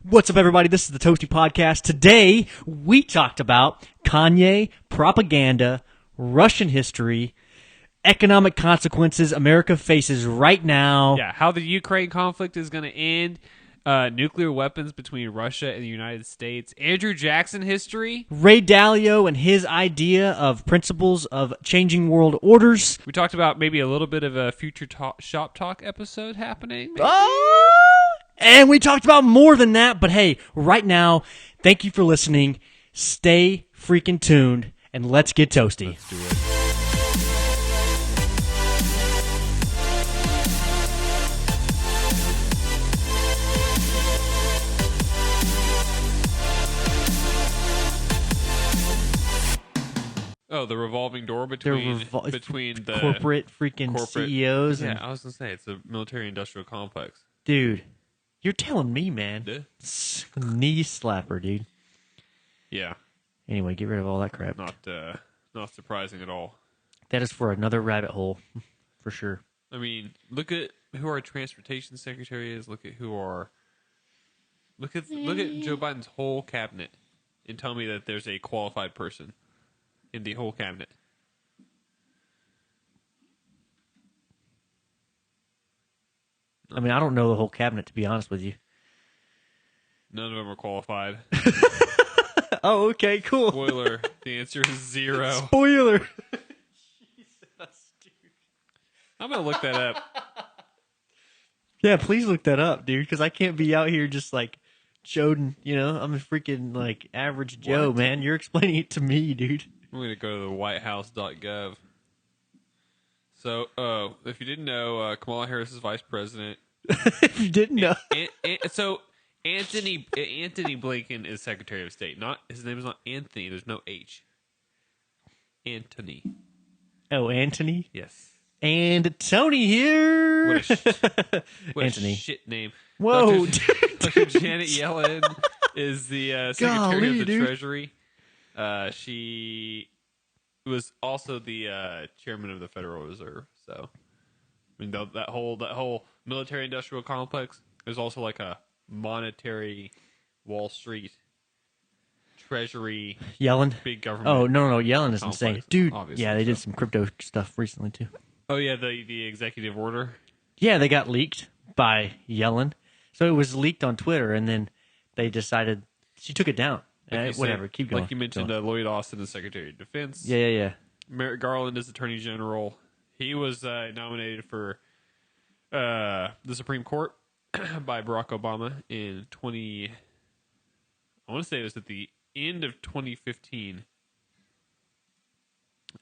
What's up, everybody? This is the Toasty Podcast. Today, we talked about Kanye, propaganda, Russian history, economic consequences America faces right now. Yeah, how the Ukraine conflict is going to end, nuclear weapons between Russia and the United States, Andrew Jackson history. Ray Dalio and his idea of principles of changing world orders. We talked about maybe a little bit of a future shop talk episode happening. Maybe. And we talked about more than that, but hey, right now, thank you for listening. Stay freaking tuned, and let's get toasty. Let's do it. Oh, the revolving door between the corporate CEOs. Yeah, I was going to say, it's a military-industrial complex. Dude, you're telling me, man. Yeah. Knee slapper, dude. Yeah. Anyway, get rid of all that crap. Not surprising at all. That is for another rabbit hole, for sure. I mean, look at who our transportation secretary is. Look at Joe Biden's whole cabinet, and tell me that there's a qualified person in the whole cabinet. I mean, I don't know the whole cabinet, to be honest with you. None of them are qualified. Oh, okay, cool. Spoiler, the answer is 0. Spoiler. Jesus, dude. I'm going to look that up. Yeah, please look that up, dude, because I can't be out here just like Joden, I'm a freaking like average Joe, What? man. You're explaining it to me, dude. I'm going to go to the whitehouse.gov. So, if you didn't know, Kamala Harris is vice president. If you didn't know. So Anthony Blinken is Secretary of State. His name is not Anthony. There's no H. Anthony. Oh, Anthony? Yes. And Tony here. What Anthony. a shit name. Whoa, Dr. Janet Yellen is the Secretary of the Treasury. She was also the chairman of the Federal Reserve. So, I mean, that whole military-industrial complex is also like a monetary Wall Street Treasury. Yellen? Big government. Oh, no. Yellen is insane. Dude, obviously, yeah, they did some crypto stuff recently, too. Oh, yeah, the executive order. Yeah, they got leaked by Yellen. So it was leaked on Twitter, and then they decided she took it down. Whatever, keep going. Like you mentioned, Lloyd Austin is Secretary of Defense. Yeah. Merrick Garland is Attorney General. He was nominated for the Supreme Court by Barack Obama in I want to say it was at the end of 2015.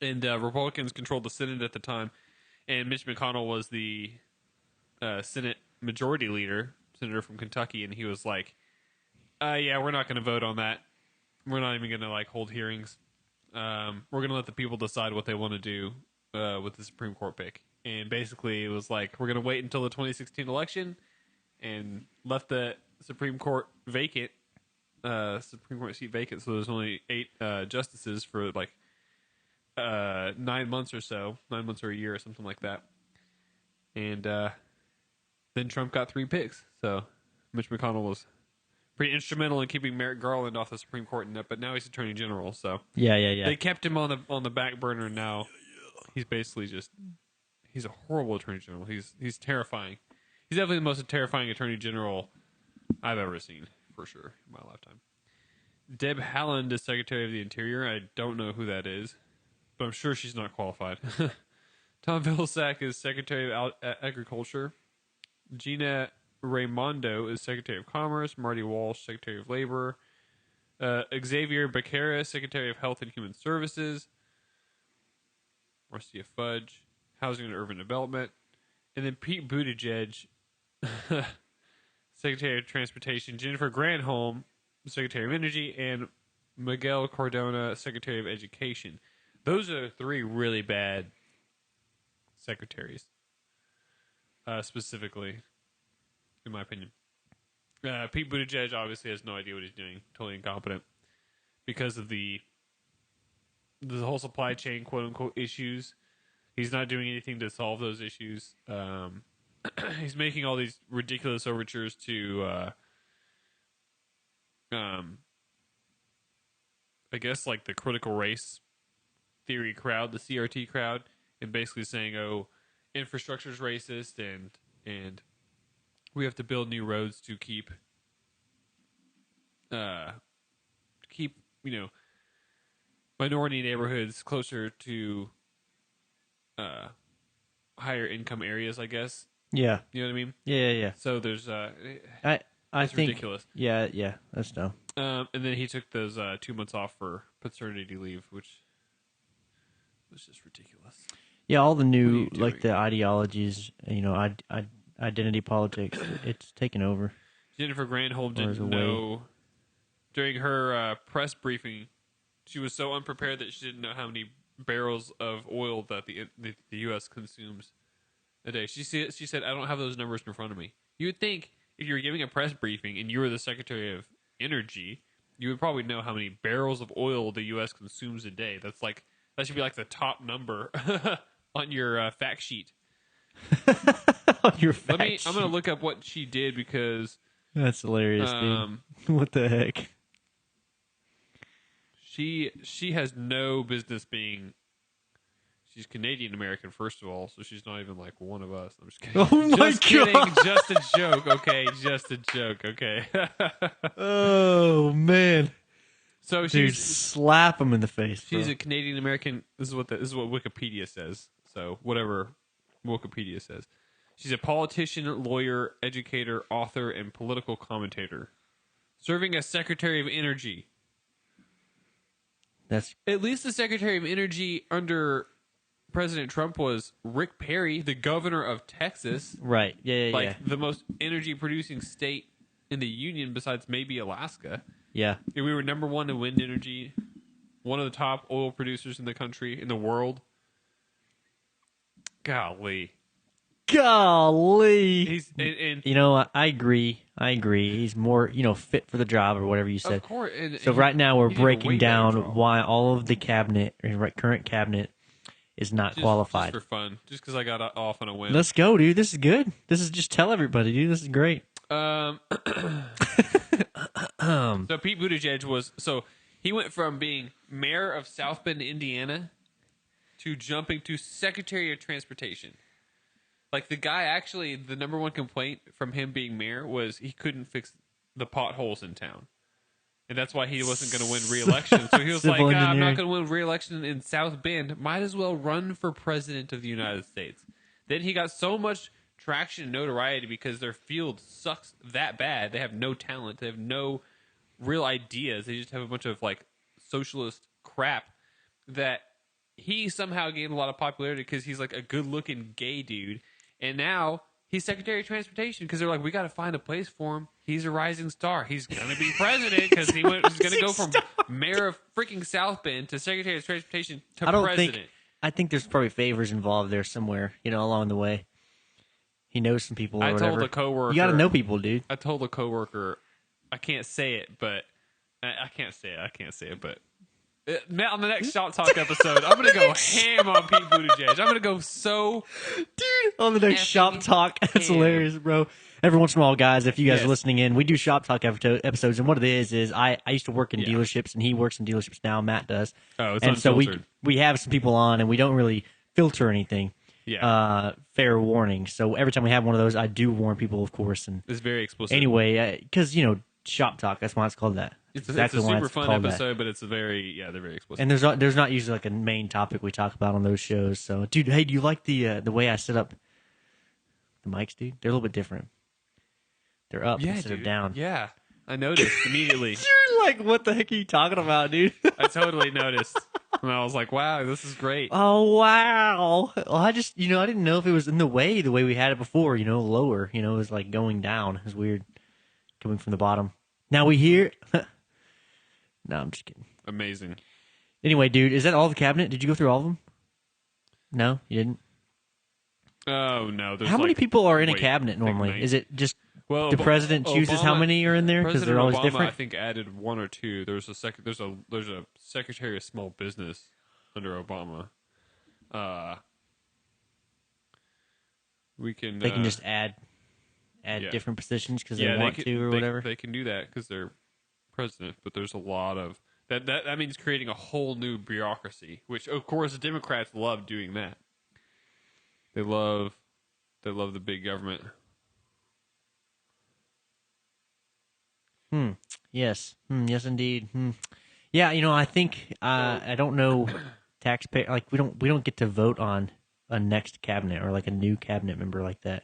And Republicans controlled the Senate at the time. And Mitch McConnell was the Senate Majority Leader, Senator from Kentucky. And he was like, yeah, we're not going to vote on that. We're not even going to hold hearings. We're going to let the people decide what they want to do with the Supreme Court pick. And basically it was like, we're going to wait until the 2016 election and left the Supreme Court vacant, Supreme Court seat vacant. So there's only 8 justices for 9 months or so, 9 months or a year or something like that. And then Trump got 3 picks. So Mitch McConnell was pretty instrumental in keeping Merrick Garland off the Supreme Court, but now he's Attorney General. So Yeah. they kept him on the back burner. Now he's basically he's a horrible Attorney General. He's terrifying. He's definitely the most terrifying Attorney General I've ever seen, for sure, in my lifetime. Deb Haaland is Secretary of the Interior. I don't know who that is, but I'm sure she's not qualified. Tom Vilsack is Secretary of Agriculture. Gina Raimondo is Secretary of Commerce. Marty Walsh, Secretary of Labor. Xavier Becerra, Secretary of Health and Human Services. Marcia Fudge, Housing and Urban Development. And then Pete Buttigieg, Secretary of Transportation. Jennifer Granholm, Secretary of Energy. And Miguel Cardona, Secretary of Education. Those are 3 really bad secretaries, specifically, in my opinion. Pete Buttigieg obviously has no idea what he's doing, totally incompetent, because of the whole supply chain quote-unquote issues. He's not doing anything to solve those issues. He's making all these ridiculous overtures to I guess like the critical race theory crowd, the CRT crowd, and basically saying, "Oh, infrastructure's racist, and we have to build new roads to keep minority neighborhoods closer to higher income areas." I guess Yeah. you know what I mean. Yeah. So there's I it's think ridiculous. Yeah. That's dumb. And then he took those 2 months off for paternity leave, which was just ridiculous. Yeah, all the What are new you like doing? the ideologies, identity politics, it's taken over. Jennifer Granholm Or is didn't it way- know during her press briefing. She was so unprepared that she didn't know how many barrels of oil that the U.S. consumes a day. She said, "I don't have those numbers in front of me." You would think if you were giving a press briefing and you were the Secretary of Energy, you would probably know how many barrels of oil the U.S. consumes a day. That should be like the top number on your fact sheet. Your I'm fact going to sheet. look up what she did because That's hilarious, dude. What the heck? she has no business being. She's Canadian American, first of all, so she's not even like one of us. I'm just kidding. Oh my Just kidding. God. Just a joke. Okay, just a joke. Okay. Oh man, So dude, she's slap him in the face, bro. she's a Canadian American. This is what Wikipedia says. So whatever Wikipedia says, she's a politician, lawyer, educator, author, and political commentator, serving as Secretary of Energy. That's At least the Secretary of Energy under President Trump was Rick Perry, the governor of Texas, right. Yeah. like the most energy producing state in the union besides maybe Alaska. Yeah. And we were number one in wind energy, one of the top oil producers in the country, in the world. Golly. Golly. He's and You know, I agree. He's more, fit for the job or whatever you said. of course. And So right now we're he did a way breaking better down job. why all of the cabinet, current cabinet, is not just qualified. for fun, just because I got off on a whim. Let's go, dude. This is good. This is just tell everybody, dude. This is great. So Pete Buttigieg he went from being mayor of South Bend, Indiana, to jumping to Secretary of Transportation. Like the guy, actually, the number one complaint from him being mayor was he couldn't fix the potholes in town. And that's why he wasn't going to win re-election. So he was like, Civil I'm not engineering. going to win re-election in South Bend. Might as well run for president of the United States. Then he got so much traction and notoriety because their field sucks that bad. They have no talent. They have no real ideas. They just have a bunch of like socialist crap that he somehow gained a lot of popularity because he's like a good-looking gay dude. And now he's Secretary of Transportation because they're like, we got to find a place for him. He's a rising star. He's gonna be president because he's gonna go from mayor of freaking South Bend to Secretary of Transportation to president. I think there's probably favors involved there somewhere, along the way. He knows some people or I whatever. told a coworker. You got to know people, dude. I told a coworker, I can't say it, but I can't say it, but. On the next Shop Talk episode, I'm going to go ham on Pete Buttigieg. I'm going to go so... Dude, on the next effing Shop Talk. That's ham. hilarious, bro. Every once in a while, guys, if you guys Yes. are listening in, we do Shop Talk episodes. And what it is I used to work in Yeah. dealerships, and he works in dealerships now. Matt does. Oh, it's and so unfiltered. we have some people on, and we don't really filter anything. Yeah. Fair warning. So every time we have one of those, I do warn people, of course. And It's very explicit. anyway, because, Shop Talk, that's why it's called that. It's exactly a why super it's fun called that. episode, but they're very explicit. And there's not usually like a main topic we talk about on those shows. So, dude, hey, do you like the way I set up the mics, dude? They're a little bit different. They're up instead of down. Yeah, I noticed immediately. You're like, what the heck are you talking about, dude? I totally noticed. And I was like, wow, this is great. Oh, wow. Well, I just, I didn't know if it was in the way we had it before, lower. It was like going down. It was weird coming from the bottom. Now we hear. No, I'm just kidding. Amazing. Anyway, dude, is that all the cabinet? Did you go through all of them? No, you didn't? Oh, no. How many people are in a wait, cabinet normally? like Is it just well, the president chooses how many are in there because they're always Obama, different? I think added one or two. There's a Secretary of Small Business under Obama. We can. They can just add yeah. different positions because yeah, they want can, to or whatever. They can do that because they're president, but there's a lot of that means creating a whole new bureaucracy, which of course the Democrats love doing that. They love the big government. Yes. Yes, indeed. Yeah, I think I don't know taxpayer like we don't get to vote on a next cabinet or like a new cabinet member like that,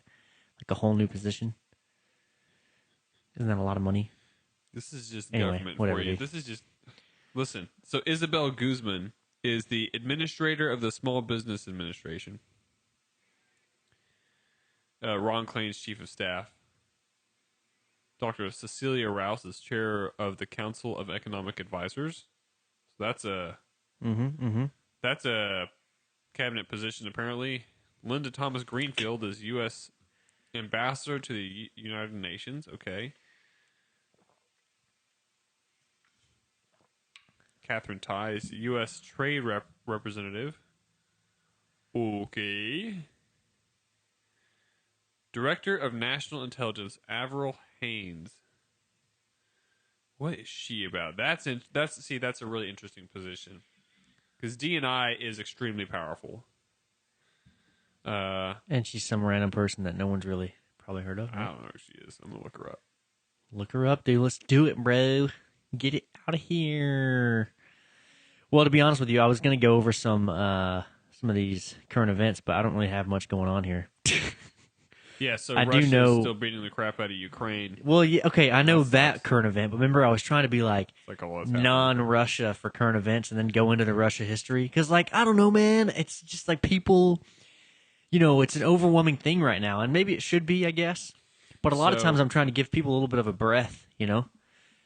like a whole new position. Isn't that a lot of money? This is just Anyway, government whatever, for you. dude. This is just listen. So Isabel Guzman is the administrator of the Small Business Administration. Ron Klain's chief of staff. Dr. Cecilia Rouse is chair of the Council of Economic Advisors. So that's a cabinet position apparently. Linda Thomas Greenfield is U.S. ambassador to the United Nations. Okay. Catherine Tai is U.S. Trade Representative. Okay. Director of National Intelligence, Avril Haines. What is she about? That's a really interesting position because DNI is extremely powerful. And she's some random person that no one's really probably heard of. I Right? don't know who she is. I'm gonna look her up. Look her up, dude. Let's do it, bro. Get it out of here. Well, to be honest with you, I was gonna go over some of these current events, but I don't really have much going on here. Yeah, so I do Russia's know- still beating the crap out of Ukraine. Well, yeah, okay, I know That that sucks. current event, but remember I was trying to be like It's like all that's happening. non-Russia for current events and then go into the Russia history because, like, I don't know, man. It's just like people, it's an overwhelming thing right now, and maybe it should be, I guess. But a lot of So- times I'm trying to give people a little bit of a breath,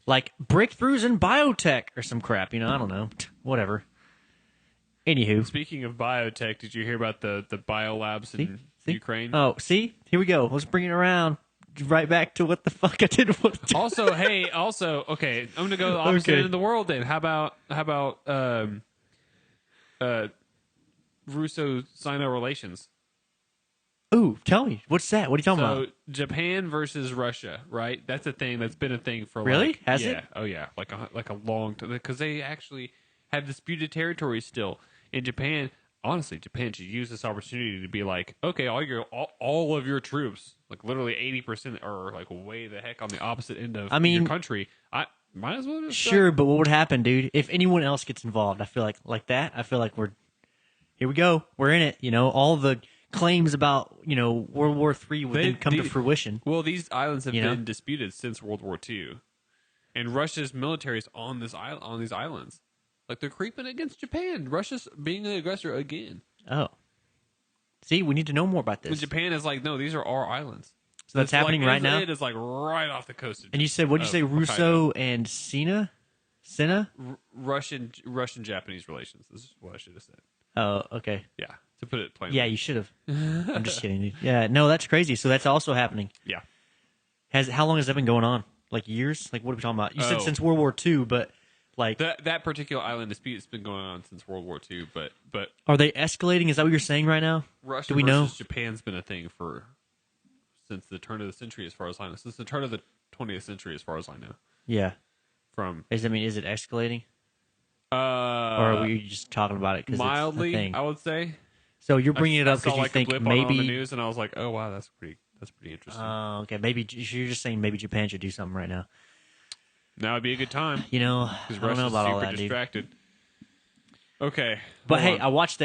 like breakthroughs in biotech or some crap. I don't know, whatever. Anywho, Speaking of biotech, did you hear about the biolabs in See? Ukraine? Oh, see, here we go. Let's bring it around right back to what the fuck I didn't want to do. Okay, I'm gonna go the opposite Okay. end of the world then. How about Russo-Sino relations? Ooh, tell me, what's that? What are you talking So about? Japan versus Russia, right? That's a thing. That's been a thing for Really? like, Has yeah. it? Oh yeah, like a long time because they actually have disputed territories still in Japan. Honestly, Japan should use this opportunity to be like, okay, all of your troops, like literally 80%, are like way the heck on the opposite end of your country. I might as well just Sure, but what would happen, dude? If anyone else gets involved, I feel like that. I feel like here we go. We're in it. All the claims about World War III would then come to fruition. Well, these islands have been disputed since World War II, and Russia's military is on these islands. Like they're creeping against Japan. Russia's being the aggressor again. Oh, see, we need to know more about And this. Japan is like, no, these are our islands. So that's happening right now. It is like right off the coast. And you said, what did you say, Russo and Sina? Russian Japanese relations. This is what I should have said. Oh, okay. Yeah, to put it plainly. Yeah, you should have. I'm just kidding, dude. Yeah, no, that's crazy. So that's also happening. Yeah. How long has that been going on? Like years? Like what are we talking about? You said Oh. since World War II, but like That particular island dispute has been going on since World War II, but are they escalating? Is that what you're saying right now? Russia Do we versus know? Japan's been a thing since the turn of the century, as far as I know. Since the turn of the 20th century, as far as I know. Yeah. From Is it escalating? or Or are we just talking about it because mildly, it's a thing? I would say. So you're bringing it I up saw because you like a think blip on the maybe. news, and I was like, oh wow, that's pretty interesting. Okay, maybe you're just saying maybe Japan should do something right now. Now would be a good time I because don't know Russia's about all super that, dude. distracted. Okay, But hold hey, on. I watched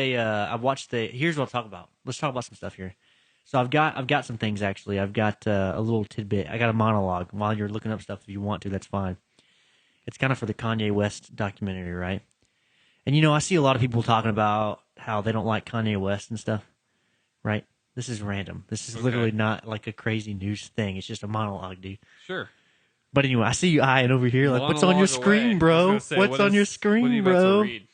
the. Here's what I'll talk about. Let's talk about some stuff here. So I've got some things actually. I've got a little tidbit. I got a monologue while you're looking up stuff. If you want to, that's fine. It's kind of for the Kanye West documentary, right? And I see a lot of people talking about how they don't like Kanye West and stuff, right? This is random. This is literally not like a crazy news thing. It's just a monologue, dude. Sure. But anyway, I see you eyeing over here like, what's on your Monologue away. screen, I bro? was gonna say, What's on your what are screen, you about to bro? read?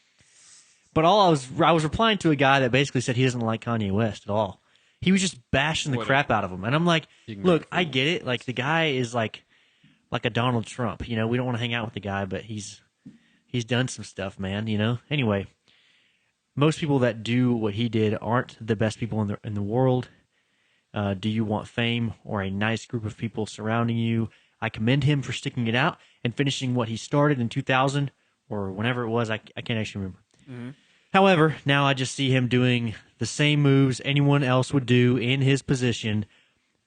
But I was replying to a guy that basically said he doesn't like Kanye West at all. He was just bashing the crap out of him, and I'm like, Ignorant look, fool. I get it. Like the guy is like a Donald Trump. We don't want to hang out with the guy, but he's done some stuff, man. Anyway, most people that do what he did aren't the best people in the world. Do you want fame or a nice group of people surrounding you? I commend him for sticking it out and finishing what he started in 2000 or whenever it was. I can't actually remember. However, now I just see him doing the same moves anyone else would do in his position,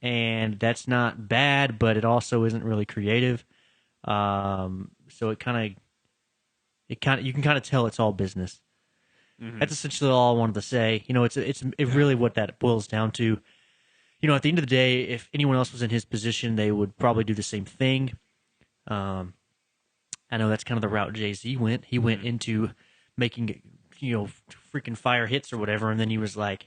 and that's not bad, but it also isn't really creative. So you can kind of tell it's all business. That's essentially all I wanted to say. It's really what that boils down to. At the end of the day, if anyone else was in his position, they would probably do the same thing. I know that's kind of the route Jay-Z went. He went into making, freaking fire hits or whatever, and then he was like,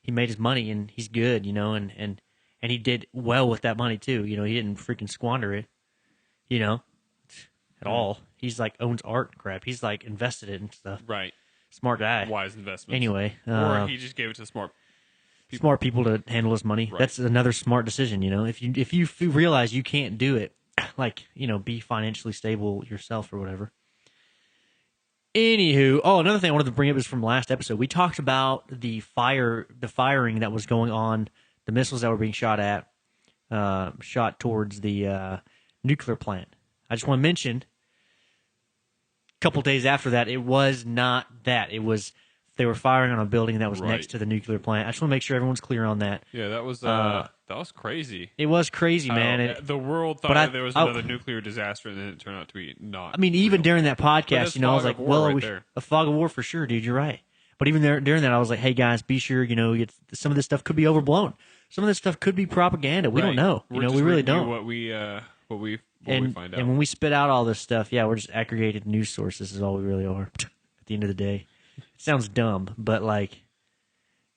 he made his money and he's good, and he did well with that money too. He didn't freaking squander it, at all. He's like owns art and crap. He's like invested it and stuff. Right. Smart guy. Wise investment. Anyway. Or he just gave it to smart people to handle his money. Right. That's another smart decision, If you realize you can't do it, be financially stable yourself or whatever. Anywho, another thing I wanted to bring up is from last episode. We talked about the firing that was going on, the missiles that were being shot towards the nuclear plant. I just want to mention, a couple days after that, it was not that. It was they were firing on a building that was next to the nuclear plant. I just want to make sure everyone's clear on that. Yeah, that was crazy. It was crazy, man. The world thought there was another nuclear disaster, and then it turned out to be not. I mean, even during that podcast, I was like, a fog of war for sure, dude. You're right. But even during that, I was like, hey, guys, be sure, some of this stuff could be overblown. Some of this stuff could be propaganda. We don't know. We really don't. What we find out. And when we spit out all this stuff, we're just aggregated news sources is all we really are at the end of the day. It sounds dumb, but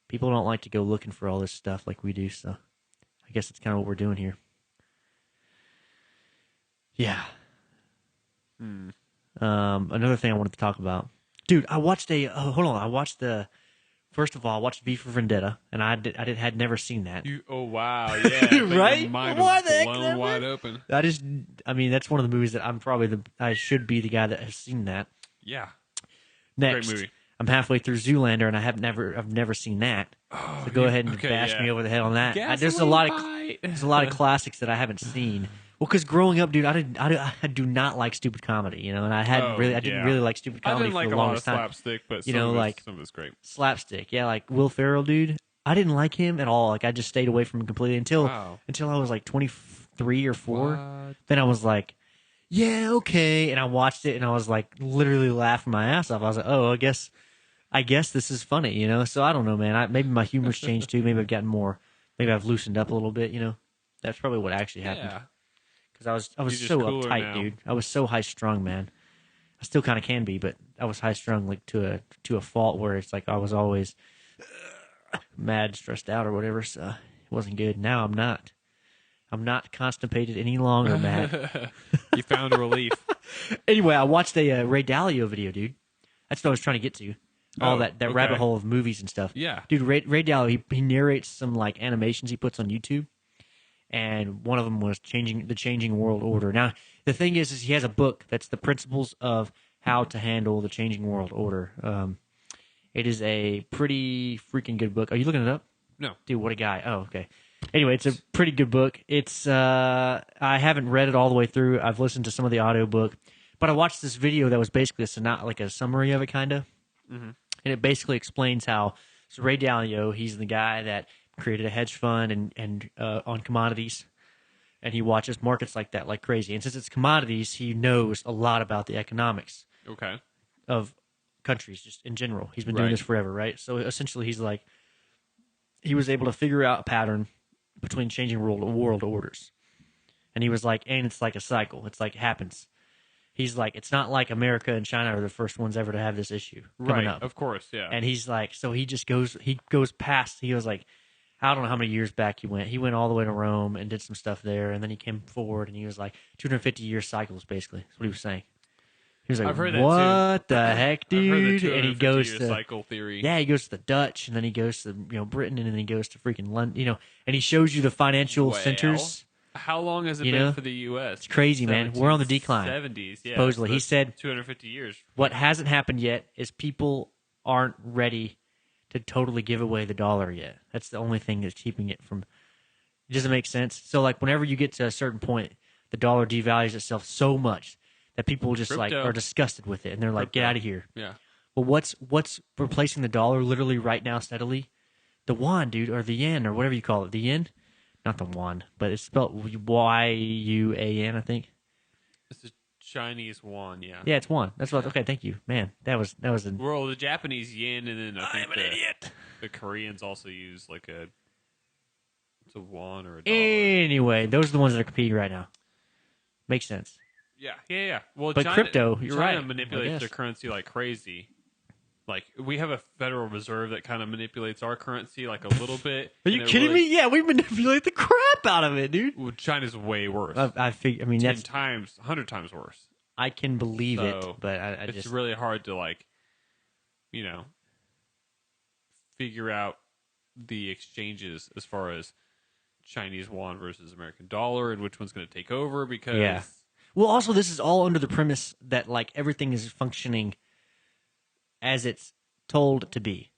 people don't like to go looking for all this stuff like we do, so I guess that's kind of what we're doing here. Yeah. Another thing I wanted to talk about. Dude, I watched first of all, I watched V for Vendetta, and I had never seen that. Oh, wow, yeah. Right? Your mind Why was the heck blown wide open. That's one of the movies that I should be the guy that has seen that. Yeah. Next, great movie. I'm halfway through Zoolander, and I've never seen that. Oh, so go ahead and bash me over the head on that. There's a lot of classics that I haven't seen. Well, because growing up, dude, I do not like stupid comedy, and I didn't really like stupid comedy for the longest time. I didn't like a lot of slapstick, but some of it's great. Slapstick, yeah, like Will Ferrell, dude. I didn't like him at all. Like I just stayed away from him completely until I was like 23 or 4. What? Then I was like, yeah, okay, and I watched it, and I was like literally laughing my ass off. I was like, oh, I guess this is funny, So I don't know, man. Maybe my humor's changed too. Maybe I've gotten more. Maybe I've loosened up a little bit. That's probably what actually happened. Yeah. Because I was so uptight, now. dude. I was so high strung, man. I still kind of can be, but I was high strung like to a fault where it's like I was always mad, stressed out, or whatever. So it wasn't good. Now I'm not. I'm not constipated any longer, Matt. You found relief. Anyway, I watched a Ray Dalio video, dude. That's what I was trying to get to. All that rabbit hole of movies and stuff. Yeah. Dude, Ray Dalio, he narrates some like animations he puts on YouTube. And one of them was the changing world order. Now, the thing is he has a book that's the principles of how to handle the changing world order. It is a pretty freaking good book. Are you looking it up? No. Dude, what a guy. Oh, okay. Anyway, it's a pretty good book. It's I haven't read it all the way through. I've listened to some of the audiobook, but I watched this video that was basically a summary of it, kind of. Mm-hmm. And it basically explains how Ray Dalio, he's the guy that created a hedge fund and on commodities, and he watches markets like that like crazy. And since it's commodities, he knows a lot about the economics of countries just in general. He's been doing this forever, right? So essentially, he was able to figure out a pattern between changing world orders, and he was like, and it's like a cycle. It's like it happens. He's like, it's not like America and China are the first ones ever to have this issue coming up. Of course, yeah. And he's like, so he goes past. He was like, I don't know how many years back he went. He went all the way to Rome and did some stuff there, and then he came forward, and he was like 250-year cycles, basically. That's what he was saying. He was like, I've heard that what too. the heck, dude? I've heard the and he goes to cycle theory. Yeah, he goes to the Dutch, and then he goes to Britain, and then he goes to freaking London, and he shows you the financial centers. How long has it been for the U.S.? It's crazy, man. We're on the decline. 70s, yeah. Supposedly. So he said 250 years. What hasn't happened yet is people aren't ready to totally give away the dollar yet. That's the only thing that's keeping it from... It doesn't make sense. So, like, whenever you get to a certain point, the dollar devalues itself so much that people just like Crypto. are disgusted with it, and they're like, "Get Crypto. out of here." Yeah. Well, what's replacing the dollar literally right now steadily? The yuan, dude, or the yen, or whatever you call it. The yen, not the yuan, but it's spelled Yuan, I think. It's a Chinese yuan, yeah. Yeah, it's yuan. That's what. Okay, thank you, man. That was a. Well, the Japanese yen, and then I think I'm an idiot. the Koreans also use like it's a won or a dollar. Anyway, those are the ones that are competing right now. Makes sense. Yeah. Well, But crypto, you're China right, manipulates I their guess. currency like crazy. Like we have a Federal Reserve that kind of manipulates our currency like a little bit. Are you kidding me? Yeah, we manipulate the crap out of it, dude. Well, China's way worse. I mean, 10 that's times, 100 times worse. I can believe it, So, but I it's just really hard to like, figure out the exchanges as far as Chinese yuan versus American dollar and which one's going to take over because yeah. Well, also this is all under the premise that like everything is functioning as it's told to be.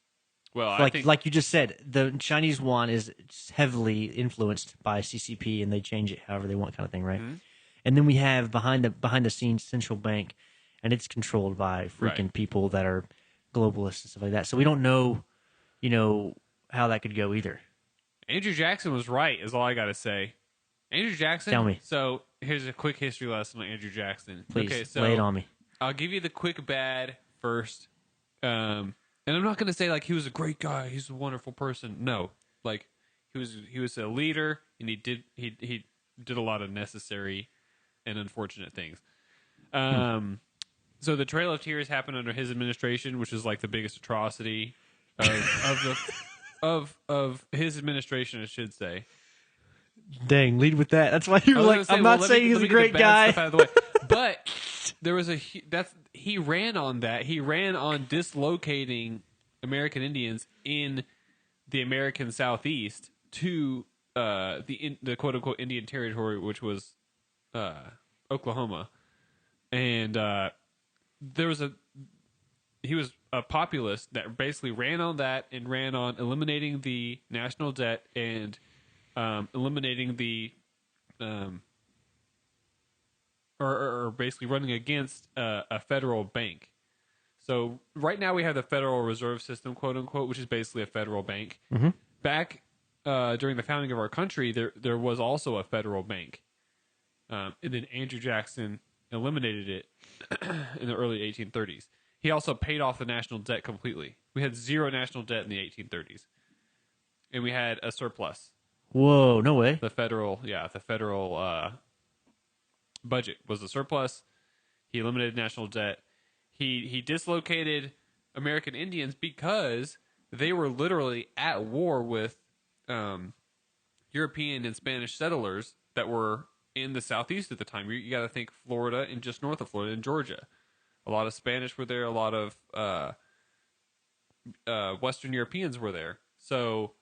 Well, I Like think like you just said, the Chinese yuan is heavily influenced by CCP, and they change it however they want, kind of thing, right? Mm-hmm. And then we have behind the scenes central bank, and it's controlled by freaking Right. people that are globalists and stuff like that. So we don't know, how that could go either. Andrew Jackson was right, is all I got to say. Andrew Jackson. Tell me. So here's a quick history lesson on Andrew Jackson. Please Okay, so lay it on me. I'll give you the quick bad first. And I'm not going to say like he was a great guy, he's a wonderful person. No, like he was a leader, and he did a lot of necessary and unfortunate things. So the Trail of Tears happened under his administration, which is like the biggest atrocity of his administration, I should say. Dang, lead with that. That's why you're I was like, gonna say, I'm well, not let saying me- he's let a me get the great bad guy. stuff out of the way. But there was he ran on that. He ran on dislocating American Indians in the American Southeast to the quote unquote Indian Territory, which was Oklahoma, and he was a populist that basically ran on that and ran on eliminating the national debt and eliminating the or basically running against a federal bank. So right now we have the Federal Reserve System, quote unquote, which is basically a federal bank. Mm-hmm. Back during the founding of our country, there was also a federal bank, and then Andrew Jackson eliminated it in the early 1830s. He also paid off the national debt completely. We had zero national debt in the 1830s, and we had a surplus. Whoa, no way. The federal budget was a surplus. He eliminated national debt. He dislocated American Indians because they were literally at war with European and Spanish settlers that were in the Southeast at the time. You got to think Florida and just north of Florida and Georgia. A lot of Spanish were there. A lot of Western Europeans were there. So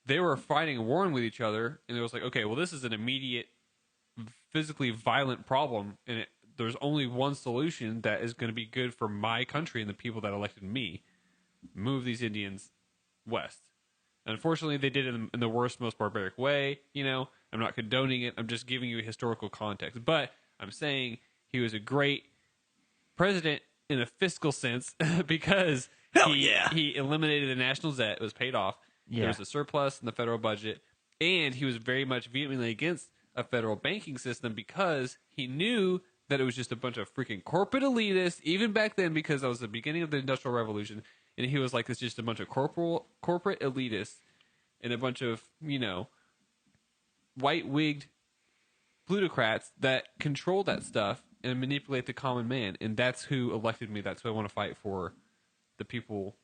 they were fighting and warring with each other, and it was like, okay, well, this is an immediate, physically violent problem, and there's only one solution that is going to be good for my country and the people that elected me. Move these Indians west. Unfortunately, they did it in the worst, most barbaric way. I'm not condoning it. I'm just giving you a historical context. But I'm saying he was a great president in a fiscal sense because he eliminated the national debt. It was paid off. Yeah. There was a surplus in the federal budget, and he was very much vehemently against a federal banking system because he knew that it was just a bunch of freaking corporate elitists, even back then, because that was the beginning of the Industrial Revolution, and he was like, it's just a bunch of corporate elitists and a bunch of, white-wigged plutocrats that control that stuff and manipulate the common man, and that's who elected me. That's who I want to fight for, the people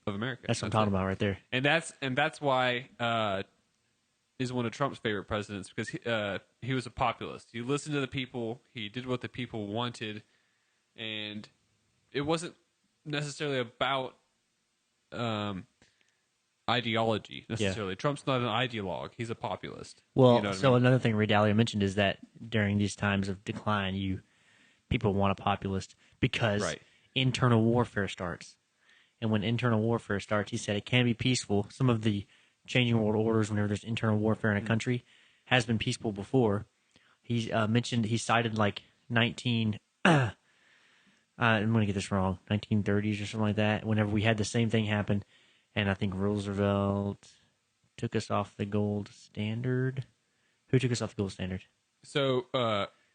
of America. That's what I'm talking about right there. And that's why is one of Trump's favorite presidents, because he was a populist. He listened to the people. He did what the people wanted, and it wasn't necessarily about ideology necessarily. Yeah. Trump's not an ideologue. He's a populist. Well, You know what I so mean? another thing Dalio mentioned is that during these times of decline, people want a populist because Right. internal warfare starts. And when internal warfare starts, he said it can be peaceful. Some of the changing world orders, whenever there's internal warfare in a country, has been peaceful before. He mentioned he cited like 19. I'm going to get this wrong. 1930s or something like that. Whenever we had the same thing happen, and I think Roosevelt took us off the gold standard. Who took us off the gold standard? So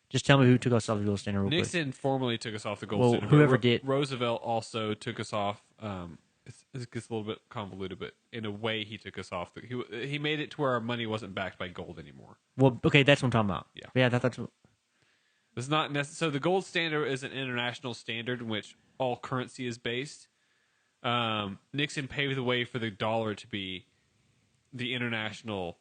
Just tell me who took us off the gold standard real quick. Nixon formally took us off the gold Well, standard. whoever did. Roosevelt also took us off. It gets a little bit convoluted, but in a way, he took us off. He made it to where our money wasn't backed by gold anymore. Well, okay, that's what I'm talking about. Yeah, that's what. It's not so the gold standard is an international standard in which all currency is based. Nixon paved the way for the dollar to be the international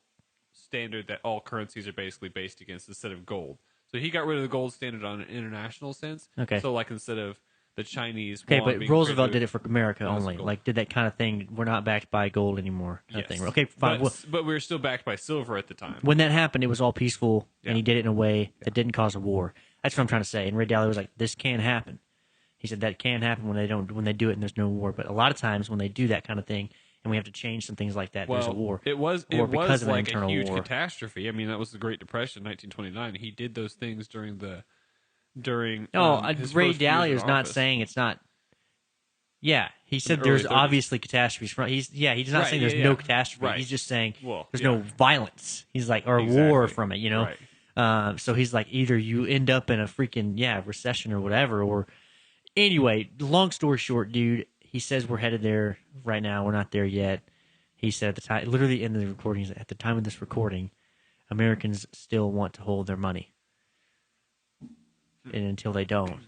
standard that all currencies are basically based against instead of gold. So he got rid of the gold standard on an international sense. Okay. So like instead of the Chinese. Okay, but Roosevelt did it for America only. Like, did that kind of thing. We're not backed by gold anymore. Kind of thing. Okay, fine. But we were still backed by silver at the time. When that happened, it was all peaceful, and he did it in a way that didn't cause a war. That's what I'm trying to say. And Ray Dalio was like, "This can happen." He said that can happen when they do it and there's no war. But a lot of times when they do that kind of thing, and we have to change some things like that, there's a war. It was because of like an internal a huge war. catastrophe. I mean, that was the Great Depression, 1929. He did those things during. His Ray first years Dalio in is not office. saying it's not. Yeah, he said early there's 30s. obviously catastrophes. He's not Right, saying there's yeah, no yeah. catastrophe. Right. He's just saying Well, there's yeah. no violence. He's like, or Exactly. war from it, you know? Right. So he's like, either you end up in a freaking, recession or whatever, or anyway, long story short, dude, he says we're headed there right now. We're not there yet. He said at the time, literally in the recordings, at the time of this recording, Americans still want to hold their money. And until they don't.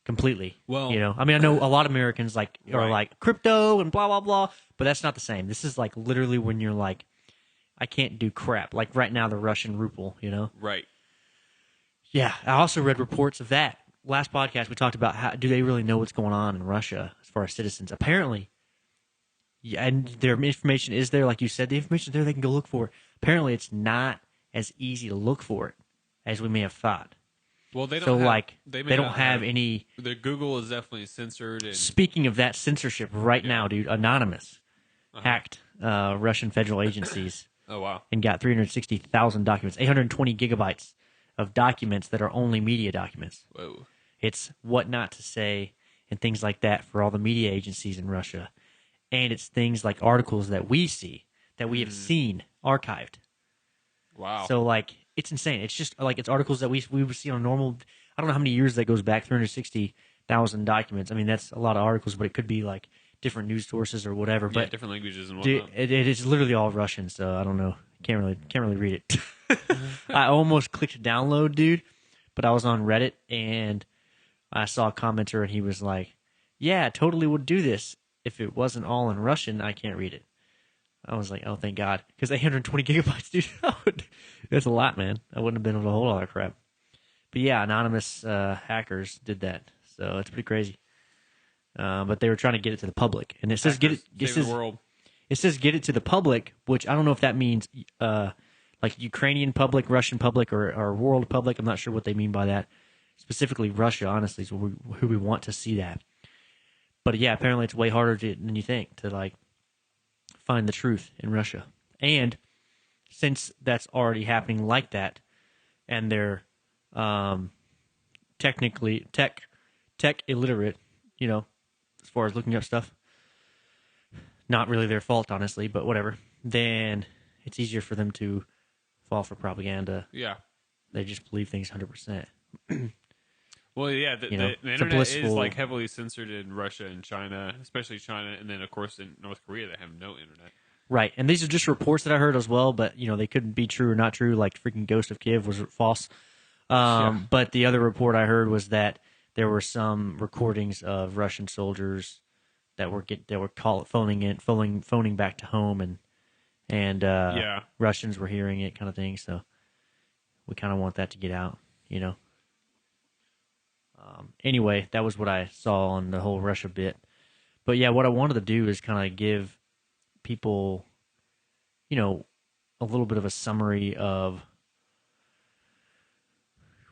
Completely. Well, you know, I mean, I know a lot of Americans are Right. like crypto and blah, blah, blah, but that's not the same. This is like literally when you're like, I can't do crap. Like right now, the Russian ruble, you know? Right. Yeah. I also read reports of that. Last podcast, we talked about how do they really know what's going on in Russia as far as citizens? Apparently, yeah, and their information is there, like you said, the information is there, they can go look for it. Apparently, it's not as easy to look for it as we may have thought. Well, they don't. So, have, like, they they don't have any. The Google is definitely censored. And Speaking of that censorship, right now, dude, Anonymous hacked Russian federal agencies oh wow. and got 360,000 documents, 820 gigabytes of documents that are only media documents. Whoa. It's what not to say and things like that for all the media agencies in Russia. And it's things like articles that we see, that we have seen archived. Wow. So, like, it's insane. It's just, like, it's articles that we would see on a normal, I don't know how many years that goes back, 360,000 documents. I mean, that's a lot of articles, but it could be, like, different news sources or whatever. Yeah, But different languages and dude, whatnot. it is literally all Russian, so I don't know. Can't really read it. I almost clicked download, dude, but I was on Reddit, and I saw a commenter, and he was like, yeah, I totally would do this. If it wasn't all in Russian, I can't read it. I was like, oh, thank God. Because 820 gigabytes, dude, that's a lot, man. I wouldn't have been able to hold all that crap. But yeah, anonymous hackers did that. So it's pretty crazy. But they were trying to get it to the public. And it says Saving the world. it says get it to the public, which I don't know if that means like Ukrainian public, Russian public, or world public. I'm not sure what they mean by that. Specifically Russia, honestly, is who we want to see that. But yeah, apparently it's way harder than you think to like find the truth in Russia. And since that's already happening like that, and they're technically tech illiterate, you know, as far as looking up stuff, not really their fault, honestly, but whatever, then it's easier for them to fall for propaganda. Yeah. They just believe things 100%. Well, yeah, the internet blissful- is like heavily censored in Russia and China, especially China, and then of course in North Korea they have no internet. Right, and these are just reports that I heard as well, but you know they couldn't be true or not true. Like freaking Ghost of Kiev was false. But the other report I heard was that there were some recordings of Russian soldiers that were phoning back to home, and Russians were hearing it, kind of thing. So we kind of want that to get out, you know. Anyway, that was what I saw on the whole Russia bit. But yeah, what I wanted to do is kind of give people, you know, a little bit of a summary of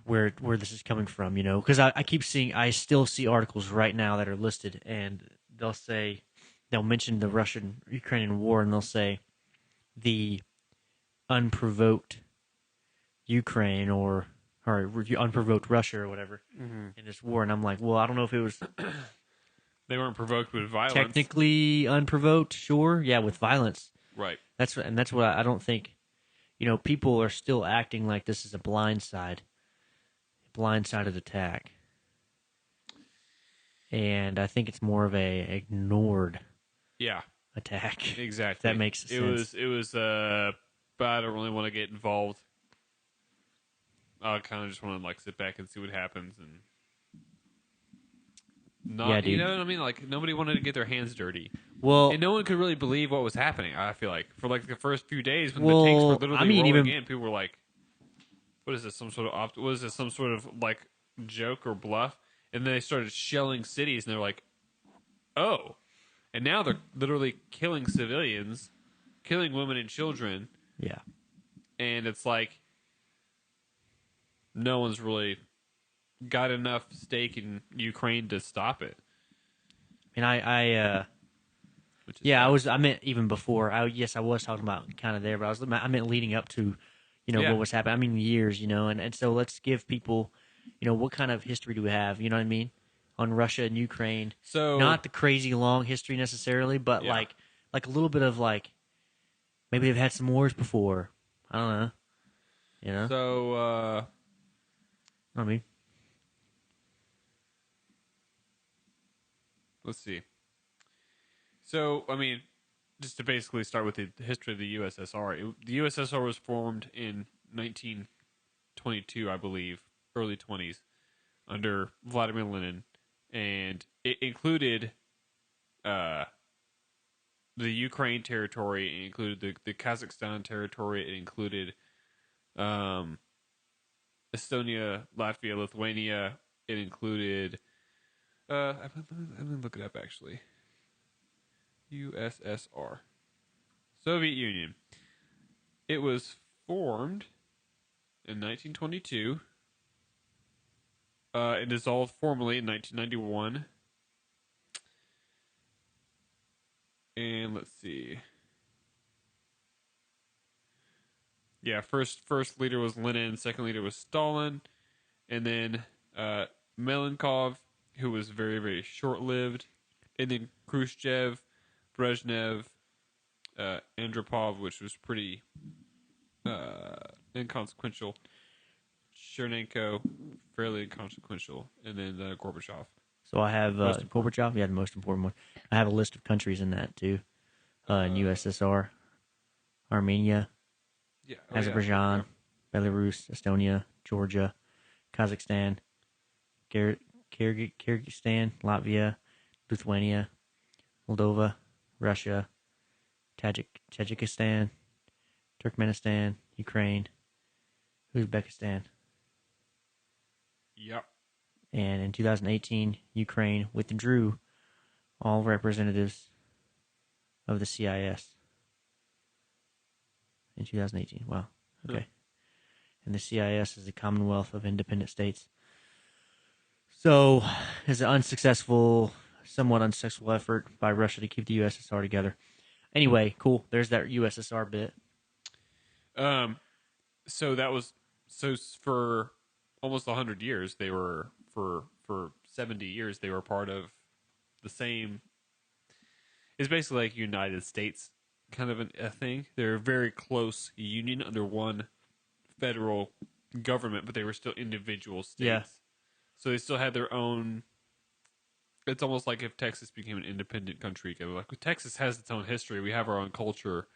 where this is coming from, you know, because I still see articles right now that are listed, and they'll mention the Russian-Ukrainian war, and they'll say the unprovoked Ukraine or unprovoked Russia or whatever in this war, and I'm like, well, I don't know if it was They weren't provoked with violence. technically unprovoked. Sure, yeah, with violence. Right. That's what I don't think. People are still acting like this is a blindsided attack, and I think it's more of a ignored Yeah. attack. Exactly. If that makes sense. It was but I don't really want to get involved. I kind of just want to like sit back and see what happens and not, Yeah, dude. you know what I mean? Like nobody wanted to get their hands dirty. Well, And no one could really believe what was happening. I feel like for like the first few days when the tanks were literally rolling in, people were like, "What is this? Some sort of what is this? Some sort of like joke or bluff?" And then they started shelling cities, and they're like, "Oh!" And now they're literally killing civilians, killing women and children. yeah. And it's like no one's really got enough stake in Ukraine to stop it. And I meant even before. I was talking about kind of there, but I meant leading up to, Yeah. what was happening. I mean, years, and so let's give people, what kind of history do we have? You know what I mean? On Russia and Ukraine. So Not the crazy long history necessarily, but Yeah. like a little bit of like, maybe they've had some wars before. I don't know. So I mean, let's see. So, I mean, just to basically start with the history of the USSR, the USSR was formed in 1922, I believe, early 20s, under Vladimir Lenin, and it included the Ukraine territory, it included the Kazakhstan territory, it included Estonia, Latvia, Lithuania, it included... I'm going to look it up, actually. USSR. Soviet Union. It was formed in 1922. It dissolved formally in 1991. And let's see. Yeah, first leader was Lenin, second leader was Stalin, and then Melenkov, who was very, very short-lived, and then Khrushchev, Brezhnev, Andropov, which was pretty inconsequential, Chernenko, fairly inconsequential, and then Gorbachev. so I have Gorbachev. Yeah, the most important one. I have a list of countries in that too. In USSR, Armenia, Azerbaijan, Belarus, Estonia, Georgia, Kazakhstan, Kyrgyzstan, Latvia, Lithuania, Moldova, Russia, Tajikistan, Turkmenistan, Ukraine, Uzbekistan. Yep. And in 2018, Ukraine withdrew all representatives of the CIS. In 2018. Wow. Okay. And the CIS is the Commonwealth of Independent States. So, it's an somewhat unsuccessful effort by Russia to keep the USSR together. Anyway, cool. There's that USSR bit. So that was for almost 100 years they were for 70 years they were part of the same. It's basically like United States kind of a thing. They're a very close union under one federal government, but they were still individual states. Yeah. So they still had their own. It's almost like if Texas became an independent country. Like Texas has its own history. We have our own culture.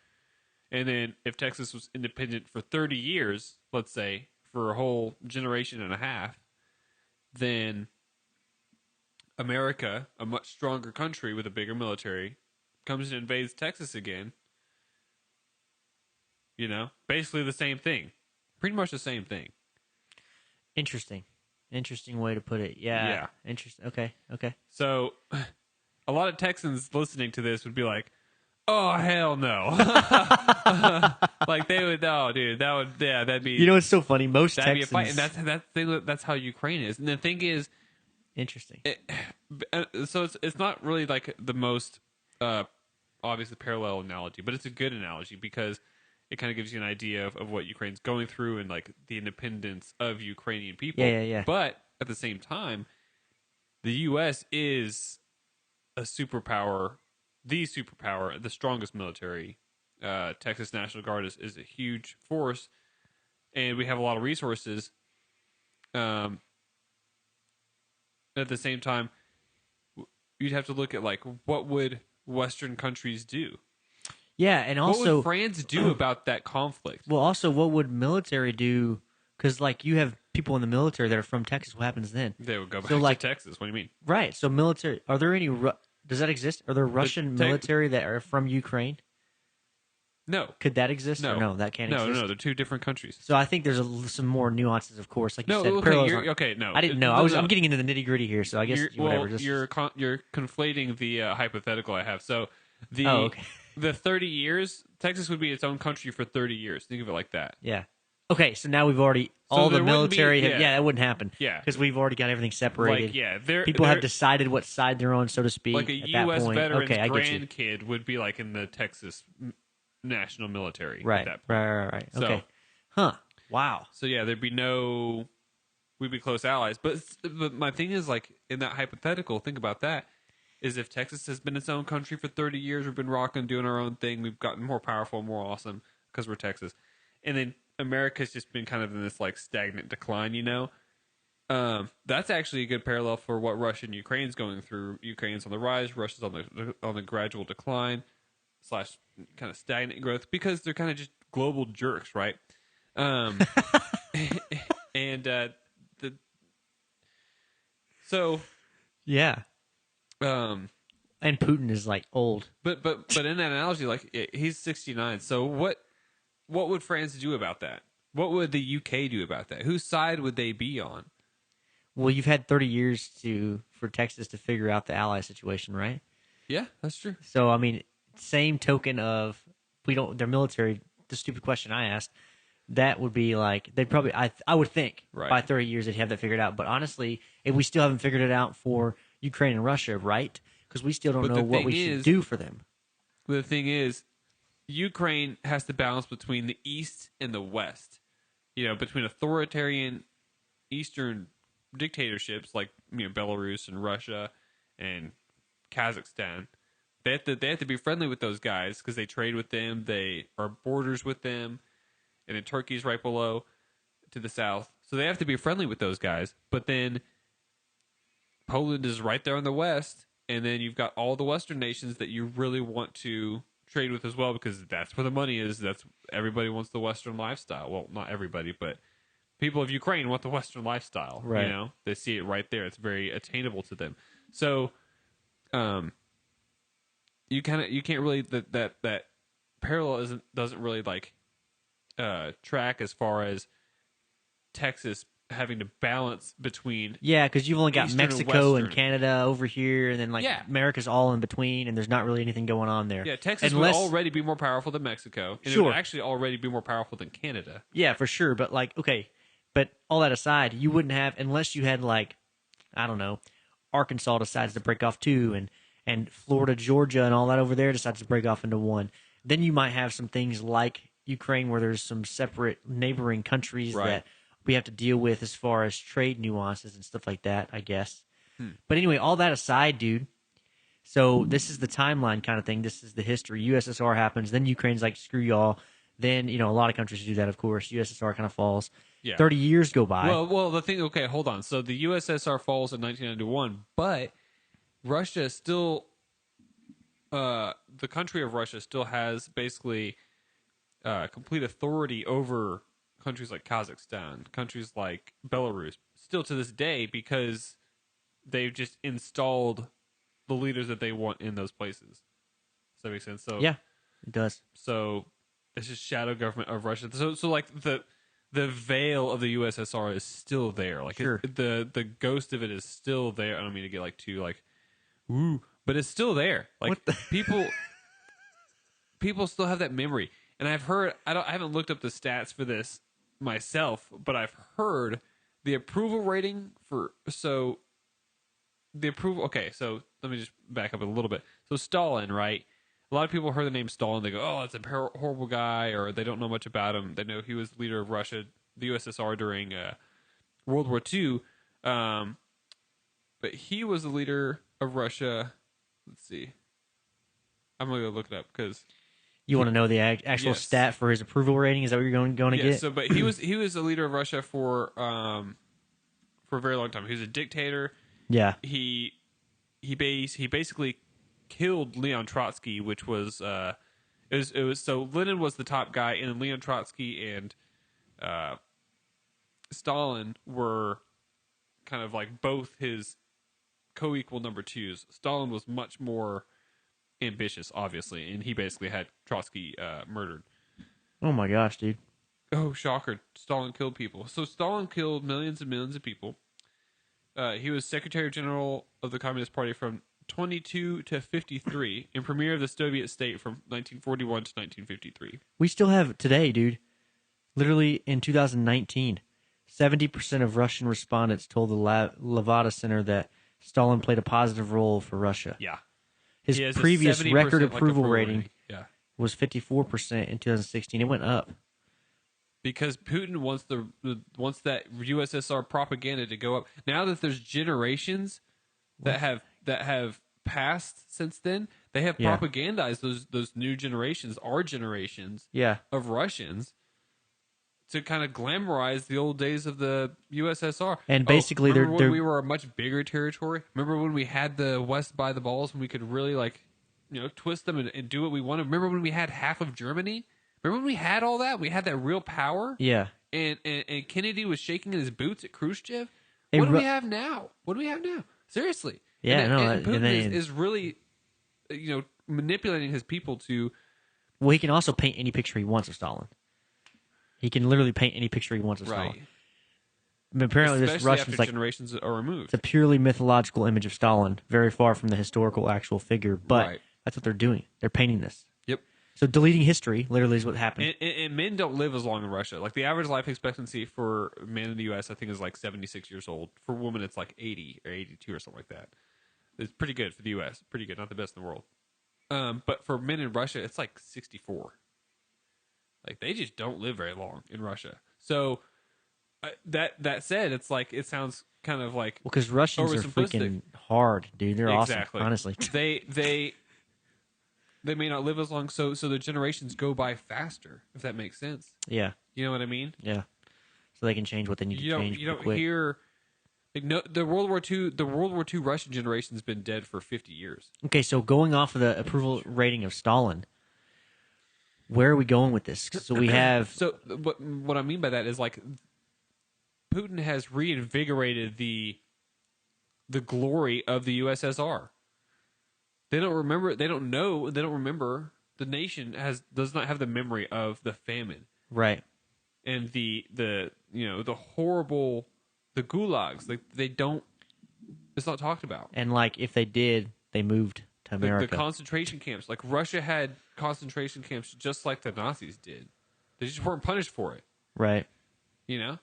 And then if Texas was independent for 30 years, let's say, for a whole generation and a half, then America, a much stronger country with a bigger military, comes and invades Texas again. You know, basically the same thing. Pretty much the same thing. Interesting way to put it. Yeah. Interesting. Okay. So, a lot of Texans listening to this would be like, "Oh hell no!" Like they would, "Oh, dude, that'd be." It's so funny. Most that'd Texans. be a fight, and that's how Ukraine is. And the thing is, Interesting. so it's not really like the most obviously parallel analogy, but it's a good analogy because it kind of gives you an idea of what Ukraine's going through and like the independence of Ukrainian people. Yeah. But at the same time, the U.S. is a superpower, the strongest military. Texas National Guard is a huge force, and we have a lot of resources. At the same time, you'd have to look at like what would Western countries do? Yeah, and What also, would France do about that conflict? well, also, what would military do? Because like you have people in the military that are from Texas. What happens then? They would go back So, like- to Texas. What do you mean? Right. So military. Are there any? Does that exist? Are there Russian military that are from Ukraine? No. Could that exist? No. Or no, that can't exist. No, they're two different countries. So I think there's some more nuances, of course. Like you No, said, okay, parallels aren't- no. I didn't know. I'm getting into the nitty gritty here, so I guess whatever. You're conflating the hypothetical I have. So the okay. the 30 years, Texas would be its own country for 30 years. Think of it like that. Yeah. Okay, so now we've already So all the there wouldn't be- military. yeah. That wouldn't happen. Yeah. because we've already got everything separated. Like yeah, People have decided what side they're on, so to speak. like a at that U.S. point. veteran's Okay, I get you. grandkid would be like in the Texas national military. Right. At that point. Right. So- Okay. Huh. Wow. So yeah, we'd be close allies. But my thing is like in that hypothetical, think about that. Is if Texas has been its own country for 30 years, we've been rocking, doing our own thing, we've gotten more powerful, more awesome because we're Texas, and then America's just been kind of in this like stagnant decline, you know. That's actually a good parallel for what Russia and Ukraine's going through. Ukraine's on the rise, Russia's on the gradual decline / kind of stagnant growth because they're kind of just global jerks, right? And Yeah. um And Putin is like old. but in that analogy, like he's 69. So what would France do about that? What would the UK do about that? Whose side would they be on? Well, you've had 30 years for Texas to figure out the ally situation, right? Yeah, that's true. So I mean, same token of their military. The stupid question I asked, that would be like they'd probably I would think Right. by 30 years they'd have that figured out. But honestly, if we still haven't figured it out for Ukraine and Russia, right? Because we still don't But know the what thing we should is- do for them. The thing is, Ukraine has to balance between the East and the West. You know, between authoritarian Eastern dictatorships like Belarus and Russia and Kazakhstan. They have to be friendly with those guys because they trade with them. They are borders with them, and then Turkey's right below to the south. So they have to be friendly with those guys. But then Poland is right there in the west, and then you've got all the Western nations that you really want to trade with as well because that's where the money is. That's everybody wants the Western lifestyle. Well, not everybody, but people of Ukraine want the Western lifestyle. Right. You know, they see it right there. It's very attainable to them. So, you can't really that parallel doesn't really like track as far as Texas having to balance between Yeah, because you've only got Eastern and Mexico and Western. Canada over here, and then like Yeah. America's all in between, and there's not really anything going on there. yeah Texas Unless, would already be more powerful than Mexico, and it Sure. would actually already be more powerful than Canada. Yeah, for sure. But like, okay, but all that aside, you wouldn't have unless you had like, I don't know, Arkansas decides to break off two, and Florida, Georgia, and all that over there decides to break off into one. Then you might have some things like Ukraine where there's some separate neighboring countries Right. that we have to deal with as far as trade nuances and stuff like that, I guess. But anyway, all that aside, dude. So this is the timeline kind of thing. This is the history. USSR happens, then Ukraine's like, screw y'all. Then, a lot of countries do that, of course. USSR kind of falls. Yeah. 30 years go by. Well, the thing. Okay, hold on. So the USSR falls in 1991, but Russia still, the country of Russia still has basically complete authority over countries like Kazakhstan, countries like Belarus, still to this day because they've just installed the leaders that they want in those places. Does that make sense? So Yeah, it does. So it's just shadow government of Russia. So like the veil of the USSR is still there. Like Sure. the ghost of it is still there. I don't mean to get like too like ooh, but it's still there. Like What the- people still have that memory. And I've heard I haven't looked up the stats for this myself, but I've heard the approval rating okay, so let me just back up a little bit. So Stalin, right? a lot of people heard the name Stalin. They go, "Oh, that's a horrible guy," or they don't know much about him. They know he was leader of Russia, the USSR during World War II. But he was the leader of Russia. Let's see. I'm gonna go look it up because You want to know the actual Yes. stat for his approval rating? Is that what you're going to yeah. get? So, but he was the leader of Russia for a very long time. He was a dictator. Yeah. He basically killed Leon Trotsky, which was it was so Lenin was the top guy, and then Leon Trotsky and Stalin were kind of like both his co-equal number twos. Stalin was much more ambitious, obviously, and he basically had Trotsky murdered. Oh my gosh, dude. Oh, shocker. Stalin killed people. So Stalin killed millions and millions of people. He was Secretary General of the Communist Party from 22 to 53 and Premier of the Soviet state from 1941 to 1953. We still have today, dude. Literally in 2019, 70% of Russian respondents told the Levada Center that Stalin played a positive role for Russia. Yeah. His He has a previous 70% record like approval rating Yeah. was 54% in 2016. It went up. Because Putin wants that USSR propaganda to go up. Now that there's generations that have passed since then, they have Yeah. propagandized those new generations, our generations Yeah. of Russians, to kind of glamorize the old days of the USSR. And basically, remember they're when we were a much bigger territory. Remember when we had the West by the balls and we could really twist them and do what we wanted. Remember when we had half of Germany. Remember when we had all that? We had that real power. yeah. And Kennedy was shaking in his boots at Khrushchev. Hey, What do we have now? What do we have now? Seriously. Yeah, and, no, and and Putin then- is really, manipulating his people to. Well, he can also paint any picture he wants of Stalin. He can literally paint any picture he wants of Stalin. Right. I mean, apparently, this Especially Russian's after like generations are removed. it's a purely mythological image of Stalin, very far from the historical actual figure. But Right. that's what they're doing. They're painting this. Yep. So deleting history literally is what happened. And men don't live as long in Russia. Like the average life expectancy for men in the U.S., I think, is like 76 years old. For women, it's like 80 or 82 or something like that. It's pretty good for the U.S. Pretty good, not the best in the world. But for men in Russia, it's like 64. Like they just don't live very long in Russia. So that said, it's like it sounds kind of like Well, because Russians are oversimplistic. freaking hard, dude. They're Exactly. awesome, honestly. They may not live as long, so the generations go by faster. If that makes sense, Yeah, you know what I mean. yeah. So they can change what they need to change. You don't quick. hear like no the World War II Russian generation's been dead for 50 years. Okay, so going off of the approval rating of Stalin, where are we going with this? So we have So what I mean by that is like Putin has reinvigorated the glory of the USSR. They don't remember. They don't know. They don't remember. The nation does not have the memory of the famine right. and the horrible the gulags. Like they don't. It's not talked about. And like if they did, they moved to America. The concentration camps. Like Russia had concentration camps just like the Nazis did. They just weren't punished for it. Right. You know?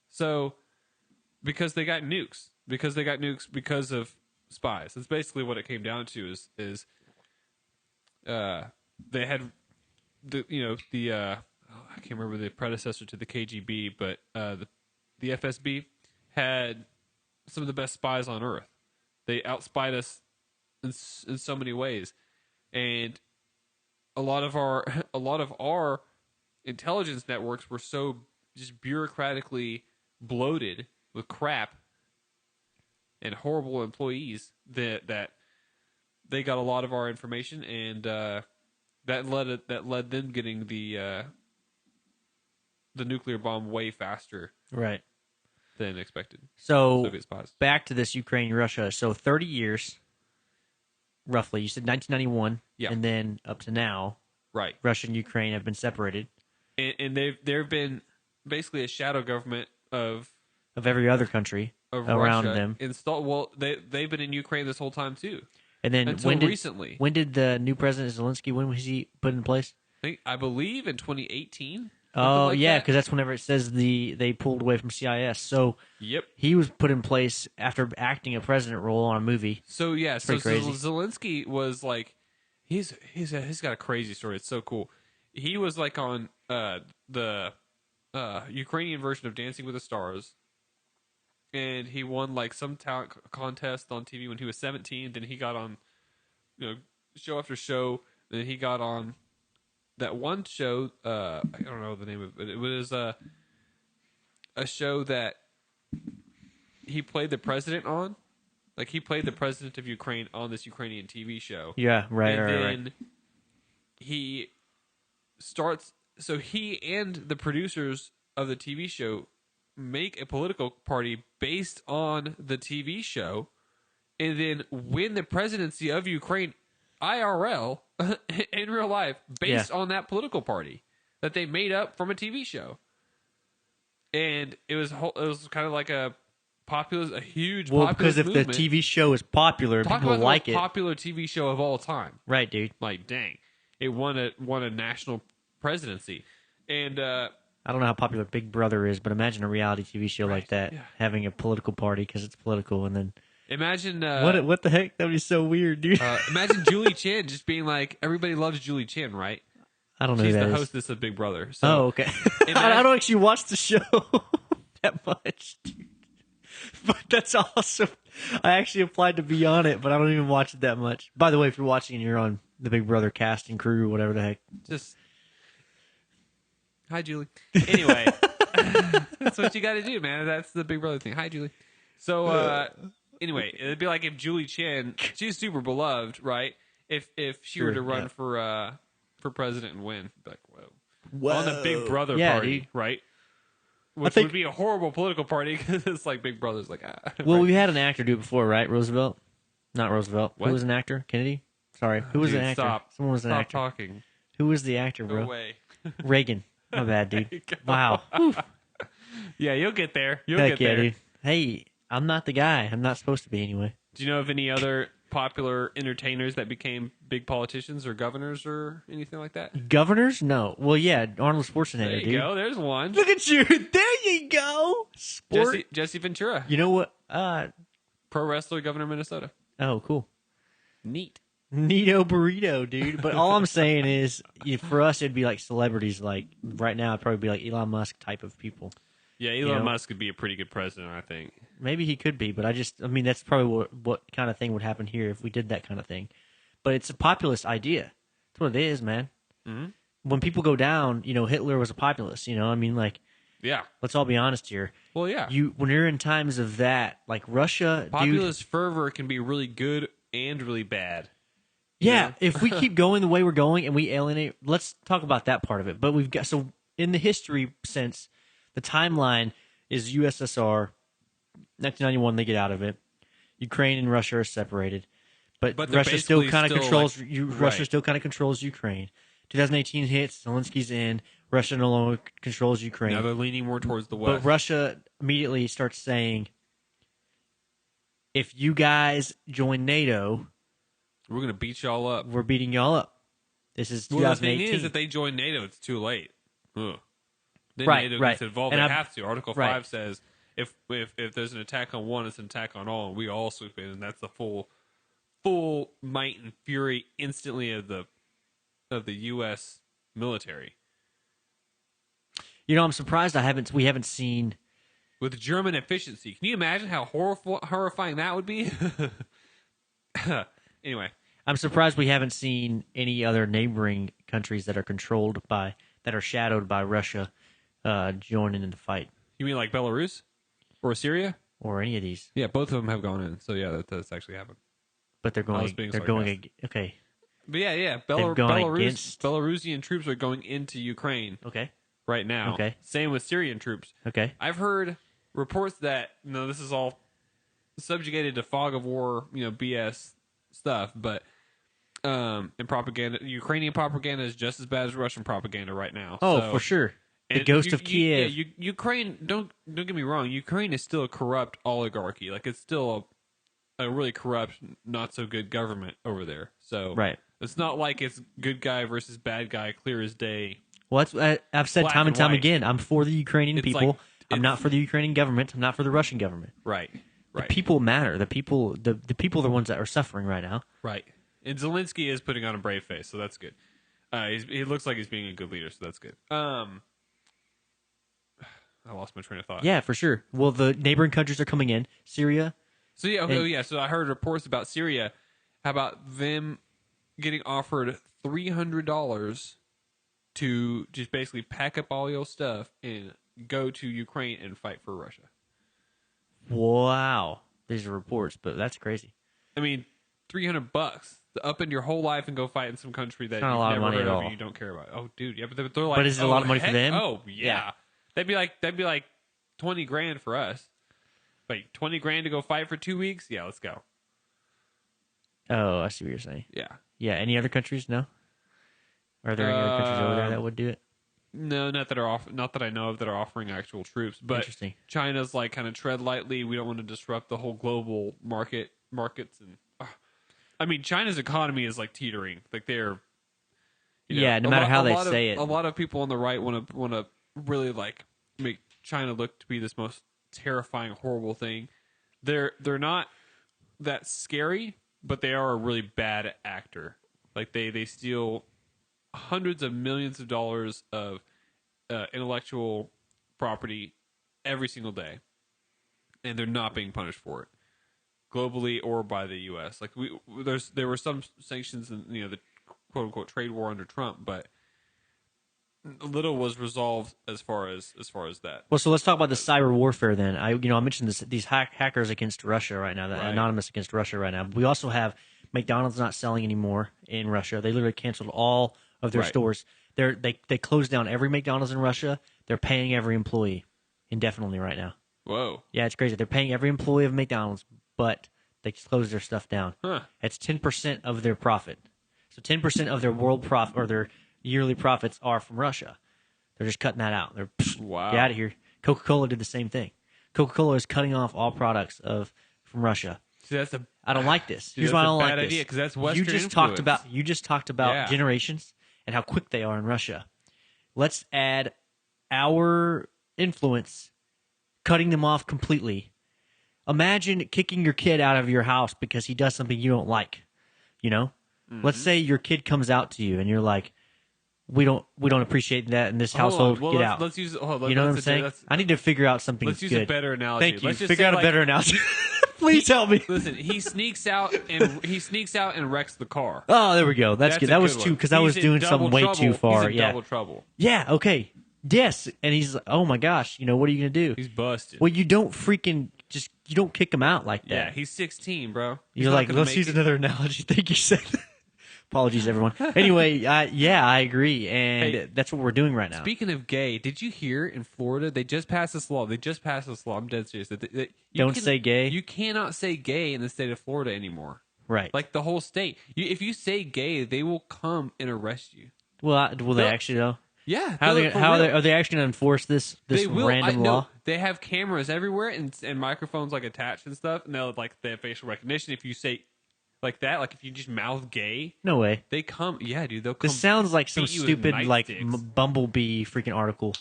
So, because they got nukes. Because of spies. That's basically what it came down to is they had I can't remember the predecessor to the KGB, but the FSB had some of the best spies on earth. They outspied us in so many ways. And a lot of our intelligence networks were so just bureaucratically bloated with crap and horrible employees that they got a lot of our information, and that led them getting the nuclear bomb way faster Right. than expected. So Soviet spies. back to this Ukraine-Russia. So 30 years, roughly. You said 1991, Yeah. and then up to now, Right. Russia and Ukraine have been separated And they've been basically a shadow government of of every other country around Russia them. installed. Well, they've been in Ukraine this whole time too. And then Until recently. when did the new president Zelensky? When was he put in place? I believe in 2018. Oh like yeah, that. because that's whenever it says they pulled away from CIS. So Yep. he was put in place after acting a president role on a movie. So yeah, so pretty crazy. Zelensky was like He's got a crazy story. It's so cool. He was like on the Ukrainian version of Dancing with the Stars, and he won like some talent contest on TV when he was 17. Then he got on, show after show. Then he got on that one show. I don't know the name of it. It was a show that he played the president on. Like, he played the president of Ukraine on this Ukrainian TV show. Yeah, right, and right, then right. he starts. So he and the producers of the TV show make a political party based on the TV show, and then win the presidency of Ukraine IRL in real life based on that political party that they made up from a TV show. And it was kind of like a huge Well, populist because if movement. the TV show is popular, Talk people about like the it. most popular TV show of all time. Right, dude. Like, dang, it won a national presidency, and I don't know how popular Big Brother is, but imagine a reality TV show like that having a political party because it's political, and then imagine what the heck? That would be so weird, dude. imagine Julie Chen just being like, everybody loves Julie Chen, right? I don't know. She's who that the is. hostess of Big Brother. So Oh, okay. I don't actually watch the show that much, dude. But that's awesome. I actually applied to be on it, but I don't even watch it that much. By the way, if you're watching and you're on the Big Brother cast and crew, whatever the heck. Just hi, Julie. Anyway, that's what you got to do, man. That's the Big Brother thing. Hi, Julie. So anyway, it'd be like if Julie Chen, she's super beloved, right? If she were to run for president and win, like, whoa. On the Big Brother party, dude. right? Which would be a horrible political party because it's like Big Brother's like, Well, right. we had an actor do it before, right? Roosevelt? Not Roosevelt. What? Who was an actor? Kennedy? Sorry. Who was Dude, an actor? Stop. Someone was an Stop actor. talking. Who was the actor, bro? No way. Reagan. My bad, dude. There you go. Wow. Whew. Yeah, you'll get there. You'll Heck get yeah, there. dude. Hey, I'm not the guy. I'm not supposed to be anyway. Do you know of any other popular entertainers that became big politicians or governors or anything like that? Governors? No. Well, yeah, Arnold Schwarzenegger, There you dude. go. There's one. Look at you. There you go. Sport. Jesse Ventura, You know what? pro wrestler, governor of Minnesota. Oh, cool. Neat. Neato burrito, dude. But all I'm saying is, for us, it'd be like celebrities. Like right now, it'd probably be like Elon Musk type of people. Yeah, Elon Musk could be a pretty good president, I think. Maybe he could be, but I mean, that's probably what kind of thing would happen here if we did that kind of thing. But it's a populist idea. That's what it is, man. Mm-hmm. When people go down, Hitler was a populist. I mean, like, Yeah. let's all be honest here. Well, yeah. When you're in times of that, like Russia, Populist fervor can be really good and really bad. Yeah, if we keep going the way we're going and we alienate, let's talk about that part of it. But we've got, so in the history sense, the timeline is USSR, 1991, they get out of it. Ukraine and Russia are separated. But they're Russia still basically kind of controls, like- Russia right. still kind of controls Ukraine. 2018 hits, Zelensky's in, Russia no longer controls Ukraine. Now they're leaning more towards the West. But Russia immediately starts saying, if you guys join NATO, We're going to beat y'all up. we're beating y'all up. This is Well, the 2018. thing is, if they join NATO, it's too late. Ugh. Then Right, NATO right. gets involved. And They I'm- have to. Article right. 5 says if there's an attack on one, it's an attack on all, and we all swoop in, and that's the full might and fury instantly of the U.S. military. I'm surprised we haven't seen. With German efficiency. Can you imagine how horrifying that would be? Anyway. I'm surprised we haven't seen any other neighboring countries that are shadowed by Russia joining in the fight, You mean like Belarus? Or Syria? or any of these. Yeah, both of them have gone in. So yeah, that's actually happened. But they're was going. being They're going. Okay. But yeah. They've gone against- Belarusian troops are going into Ukraine Okay. right now. Okay. Same with Syrian troops. Okay. I've heard reports that this is all subjugated to fog of war, BS stuff, but in propaganda, Ukrainian propaganda is just as bad as Russian propaganda right now. Oh, So- for sure. The and ghost of Kiev. Ukraine. Don't get me wrong. Ukraine is still a corrupt oligarchy. Like, it's still a really corrupt, not so good government over there. So Right. it's not like it's good guy versus bad guy, clear as day. Well, I've said Black time and and time white. again. I'm for the Ukrainian It's people. like- I'm not for the Ukrainian government. I'm not for the Russian government. Right. The people matter. The people are the ones that are suffering right now. Right. And Zelensky is putting on a brave face, so that's good. He looks like he's being a good leader, so that's good. I lost my train of thought. Yeah, for sure. Well, the neighboring countries are coming in. Syria. So So I heard reports about Syria. How about them getting offered $300 to just basically pack up all your stuff and go to Ukraine and fight for Russia? Wow. These are reports, but that's crazy. I mean, $300 to upend your whole life and go fight in some country that not a you've lot of never money heard at of all. and you don't care about. Oh, dude, yeah, but they're like, But is it a lot of money for them? Oh, yeah. That'd be like $20,000 for us. Wait, $20,000 to go fight for 2 weeks? Yeah, let's go. Oh, I see what you're saying. Yeah. Yeah. Any other countries? No. Are there any other countries over there that would do it? No, not that I know of that are offering actual troops. But Interesting. China's like kind of tread lightly. We don't want to disrupt the whole global markets, and I mean, China's economy is like teetering. Like they're, no matter how they say it. A lot of people on the right want to really like make China look to be this most terrifying, horrible thing. They're not that scary, but they are a really bad actor. Like they steal hundreds of millions of dollars of intellectual property every single day, and they're not being punished for it globally or by the U.S. Like there were some sanctions in the quote unquote trade war under Trump, but little was resolved as far as that. Well, so let's talk about the cyber warfare then. I mentioned these hackers against Russia right now, anonymous against Russia right now. But we also have McDonald's not selling anymore in Russia. They literally canceled all of their stores. They closed down every McDonald's in Russia. They're paying every employee indefinitely right now. Whoa. Yeah, it's crazy. They're paying every employee of McDonald's, but they closed their stuff down. Huh. It's 10% of their profit. So 10% of their world profit or their yearly profits are from Russia. They're just cutting that out. They're wow. Get out of here. Coca-Cola did the same thing. Coca-Cola is cutting off all products from Russia. See, I don't like this. Here's why I don't like this. Idea, 'cause that's Western you just talked about generations and how quick they are in Russia. Let's add our influence, cutting them off completely. Imagine kicking your kid out of your house because he does something you don't like. Let's say your kid comes out to you and you're like, we don't appreciate that in this household. Well, get out. Let's use. You know what I'm saying? I need to figure out something. Let's use good. a better analogy. Thank you. Let's just figure out a better analogy. Please help me. Listen, he sneaks out and wrecks the car. Oh, there we go. That's good. That was too because I was doing something way too far. He's in double trouble. Yeah. Okay. Yes. And he's like, oh my gosh. What are you gonna do? He's busted. Well, you don't you don't kick him out like that. Yeah. He's 16, bro. You're like, let's use another analogy. Thank you, Seth. Apologies, everyone. Anyway, I agree, and that's what we're doing right now. Speaking of gay, did you hear in Florida they just passed this law? I'm dead serious. Don't say gay. You cannot say gay in the state of Florida anymore. Right. Like the whole state. If you say gay, they will come and arrest you. Will they actually though? Yeah. Are they actually going to enforce this random law? They have cameras everywhere and microphones like attached and stuff, and they have facial recognition. If you say like that, like if you just mouth gay, no way. They come. Yeah, dude. They'll come. This sounds like some beat you with stupid like nightsticks. Bumblebee freaking article.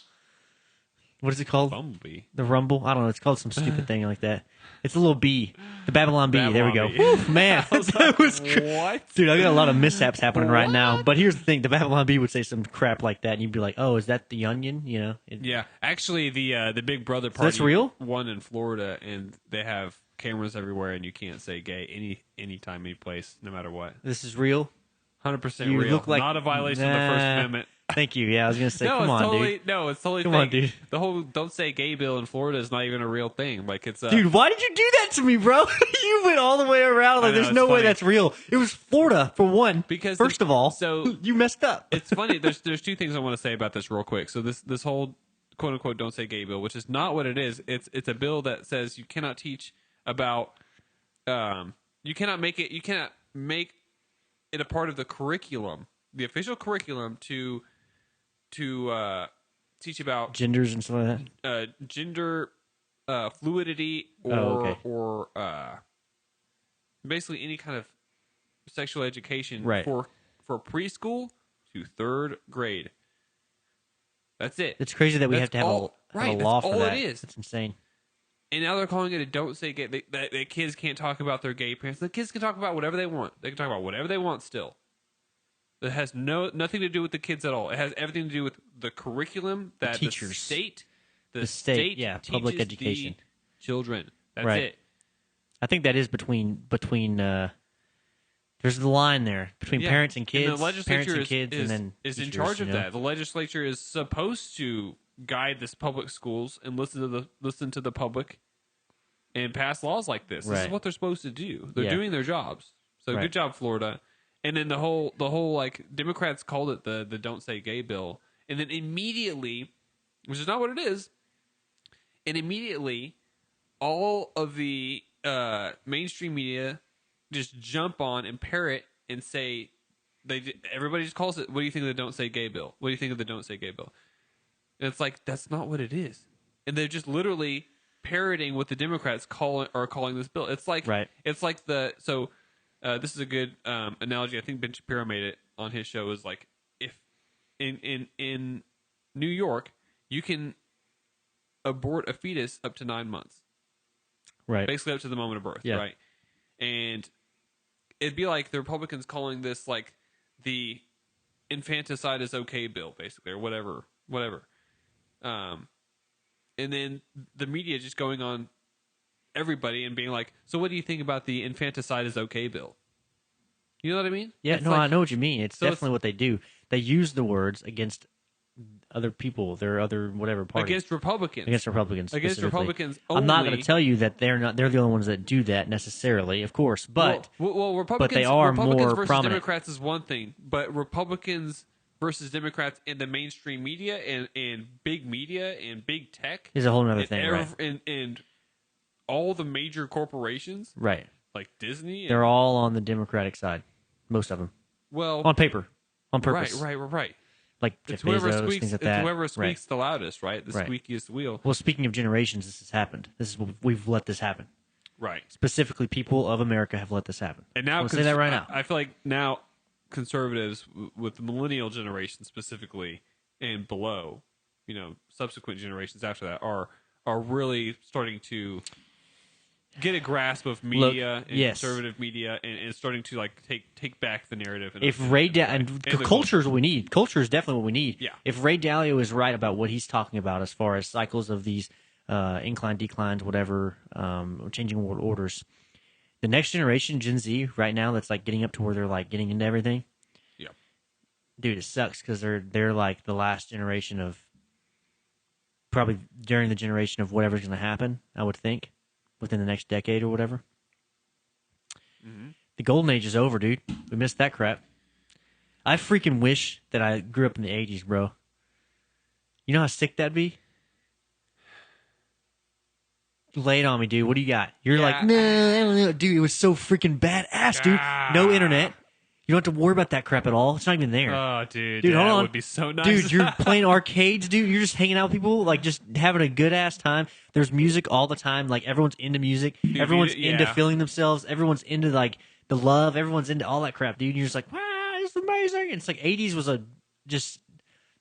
What is it called? Bumblebee. The Rumble? I don't know. It's called some stupid thing like that. It's a little bee. The Babylon Bee. There we go. Woo, man. That was what? Dude, I got a lot of mishaps happening right now. But here's the thing. The Babylon Bee would say some crap like that, and you'd be like, oh, is that the Onion? Yeah. Actually, the Big Brother party that's real? One in Florida, and they have cameras everywhere, and you can't say gay anytime, any place, no matter what. This is real? 100% you real. Look like, not a violation of the First Amendment. Thank you. Yeah, I was going to say, No, come on, dude. No, it's totally Come fake. on, dude. The whole "don't say gay" bill in Florida is not even a real thing. Like it's dude, why did you do that to me, bro? You went all the way around. Like, there's no way that's real. It was Florida for one. Because first of all, so you messed up. It's funny. There's two things I want to say about this real quick. So this whole quote unquote "don't say gay" bill, which is not what it is. It's a bill that says you cannot teach about. You cannot make it a part of the curriculum, the official curriculum to teach about genders and stuff like that. Gender fluidity or basically any kind of sexual education for preschool to third grade. That's it. It's crazy that we have to have a law for that. It is. That's insane. And now they're calling it a don't say gay. That kids can't talk about their gay parents. The kids can talk about whatever they want. They can talk about whatever they want still. It has nothing to do with the kids at all. It has everything to do with the curriculum that the state yeah, public education, children. That's right. it. I think that is between. There's the line there between parents and kids. And the legislature and then is teachers, in charge of that. The legislature is supposed to guide this public schools and listen to the public and pass laws like this. This is what they're supposed to do. They're doing their jobs. So good job, Florida. And then the whole like Democrats called it the Don't Say Gay bill, and then immediately, which is not what it is, and immediately all of the mainstream media just jump on and parrot and say everybody just calls it. What do you think of the Don't Say Gay bill? What do you think of the Don't Say Gay bill? And it's like that's not what it is, and they're just literally parroting what the Democrats are calling this bill. It's like it's like this is a good analogy. I think Ben Shapiro made it on his show. Is like if in New York you can abort a fetus up to 9 months, right? Basically up to the moment of birth, right? And it'd be like the Republicans calling this like the infanticide is okay bill, basically, or whatever. And then the media just going on everybody and being like, so what do you think about the infanticide is okay bill? You know what I mean? Yeah, I know what you mean. It's definitely what they do. They use the words against other people, their other whatever party. Against Republicans. Against Republicans only. I'm not going to tell you that they're the only ones that do that necessarily, of course, but Republicans, but they are Republicans more versus prominent. Democrats is one thing, but Republicans versus Democrats in the mainstream media and big media and big tech is a whole other thing, right? And all the major corporations, right? Like Disney, they're all on the Democratic side, most of them. Well, on paper, on purpose, right. Like it's Jeff whoever Bezos, squeaks. things like It's that. whoever squeaks the loudest, right? The squeakiest wheel. Well, speaking of generations, this has happened. We've let this happen. Right. Specifically, people of America have let this happen. And now, say that right now. I feel like now conservatives with the millennial generation specifically and below, subsequent generations after that are really starting to get a grasp of media and conservative media and starting to like take back the narrative. If Ray and culture is what we need. Culture is definitely what we need. Yeah. If Ray Dalio is right about what he's talking about as far as cycles of these incline, declines, whatever, changing world orders, the next generation, Gen Z, right now, that's like getting up to where they're like getting into everything. Yeah. Dude, it sucks because they're like the last generation of probably during the generation of whatever's going to happen. I would think. Within the next decade or whatever. Mm-hmm. The golden age is over, dude. We missed that crap. I freaking wish that I grew up in the 80s, bro. You know how sick that'd be? Lay it on me, dude. What do you got? You're like, nah, I don't know. Dude, it was so freaking badass, dude. No internet. You don't have to worry about that crap at all. It's not even there. Oh, dude, hold on. That would be so nice. Dude, you're playing arcades, dude. You're just hanging out with people, like just having a good ass time. There's music all the time. Like everyone's into music. Dude, everyone's into feeling themselves. Everyone's into like the love. Everyone's into all that crap, dude. You're just like, wow, it's amazing. It's like 80s was just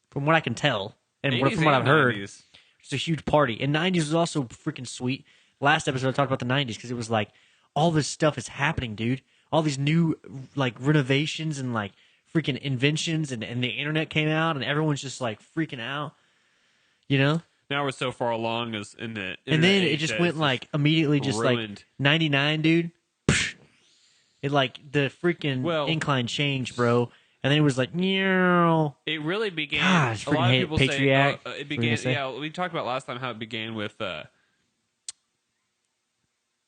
from what I can tell and from what I've heard, it's a huge party. And 90s was also freaking sweet. Last episode I talked about the 90s because it was like all this stuff is happening, dude. All these new like renovations and like freaking inventions and the internet came out and everyone's just like freaking out, Now we're so far along as in the and then it just went like immediately just ruined. Like 99, dude. It like the freaking incline changed, bro. And then it was like, it really began. Gosh, a lot of people patriarch. Say it began. Yeah, we talked about last time how it began with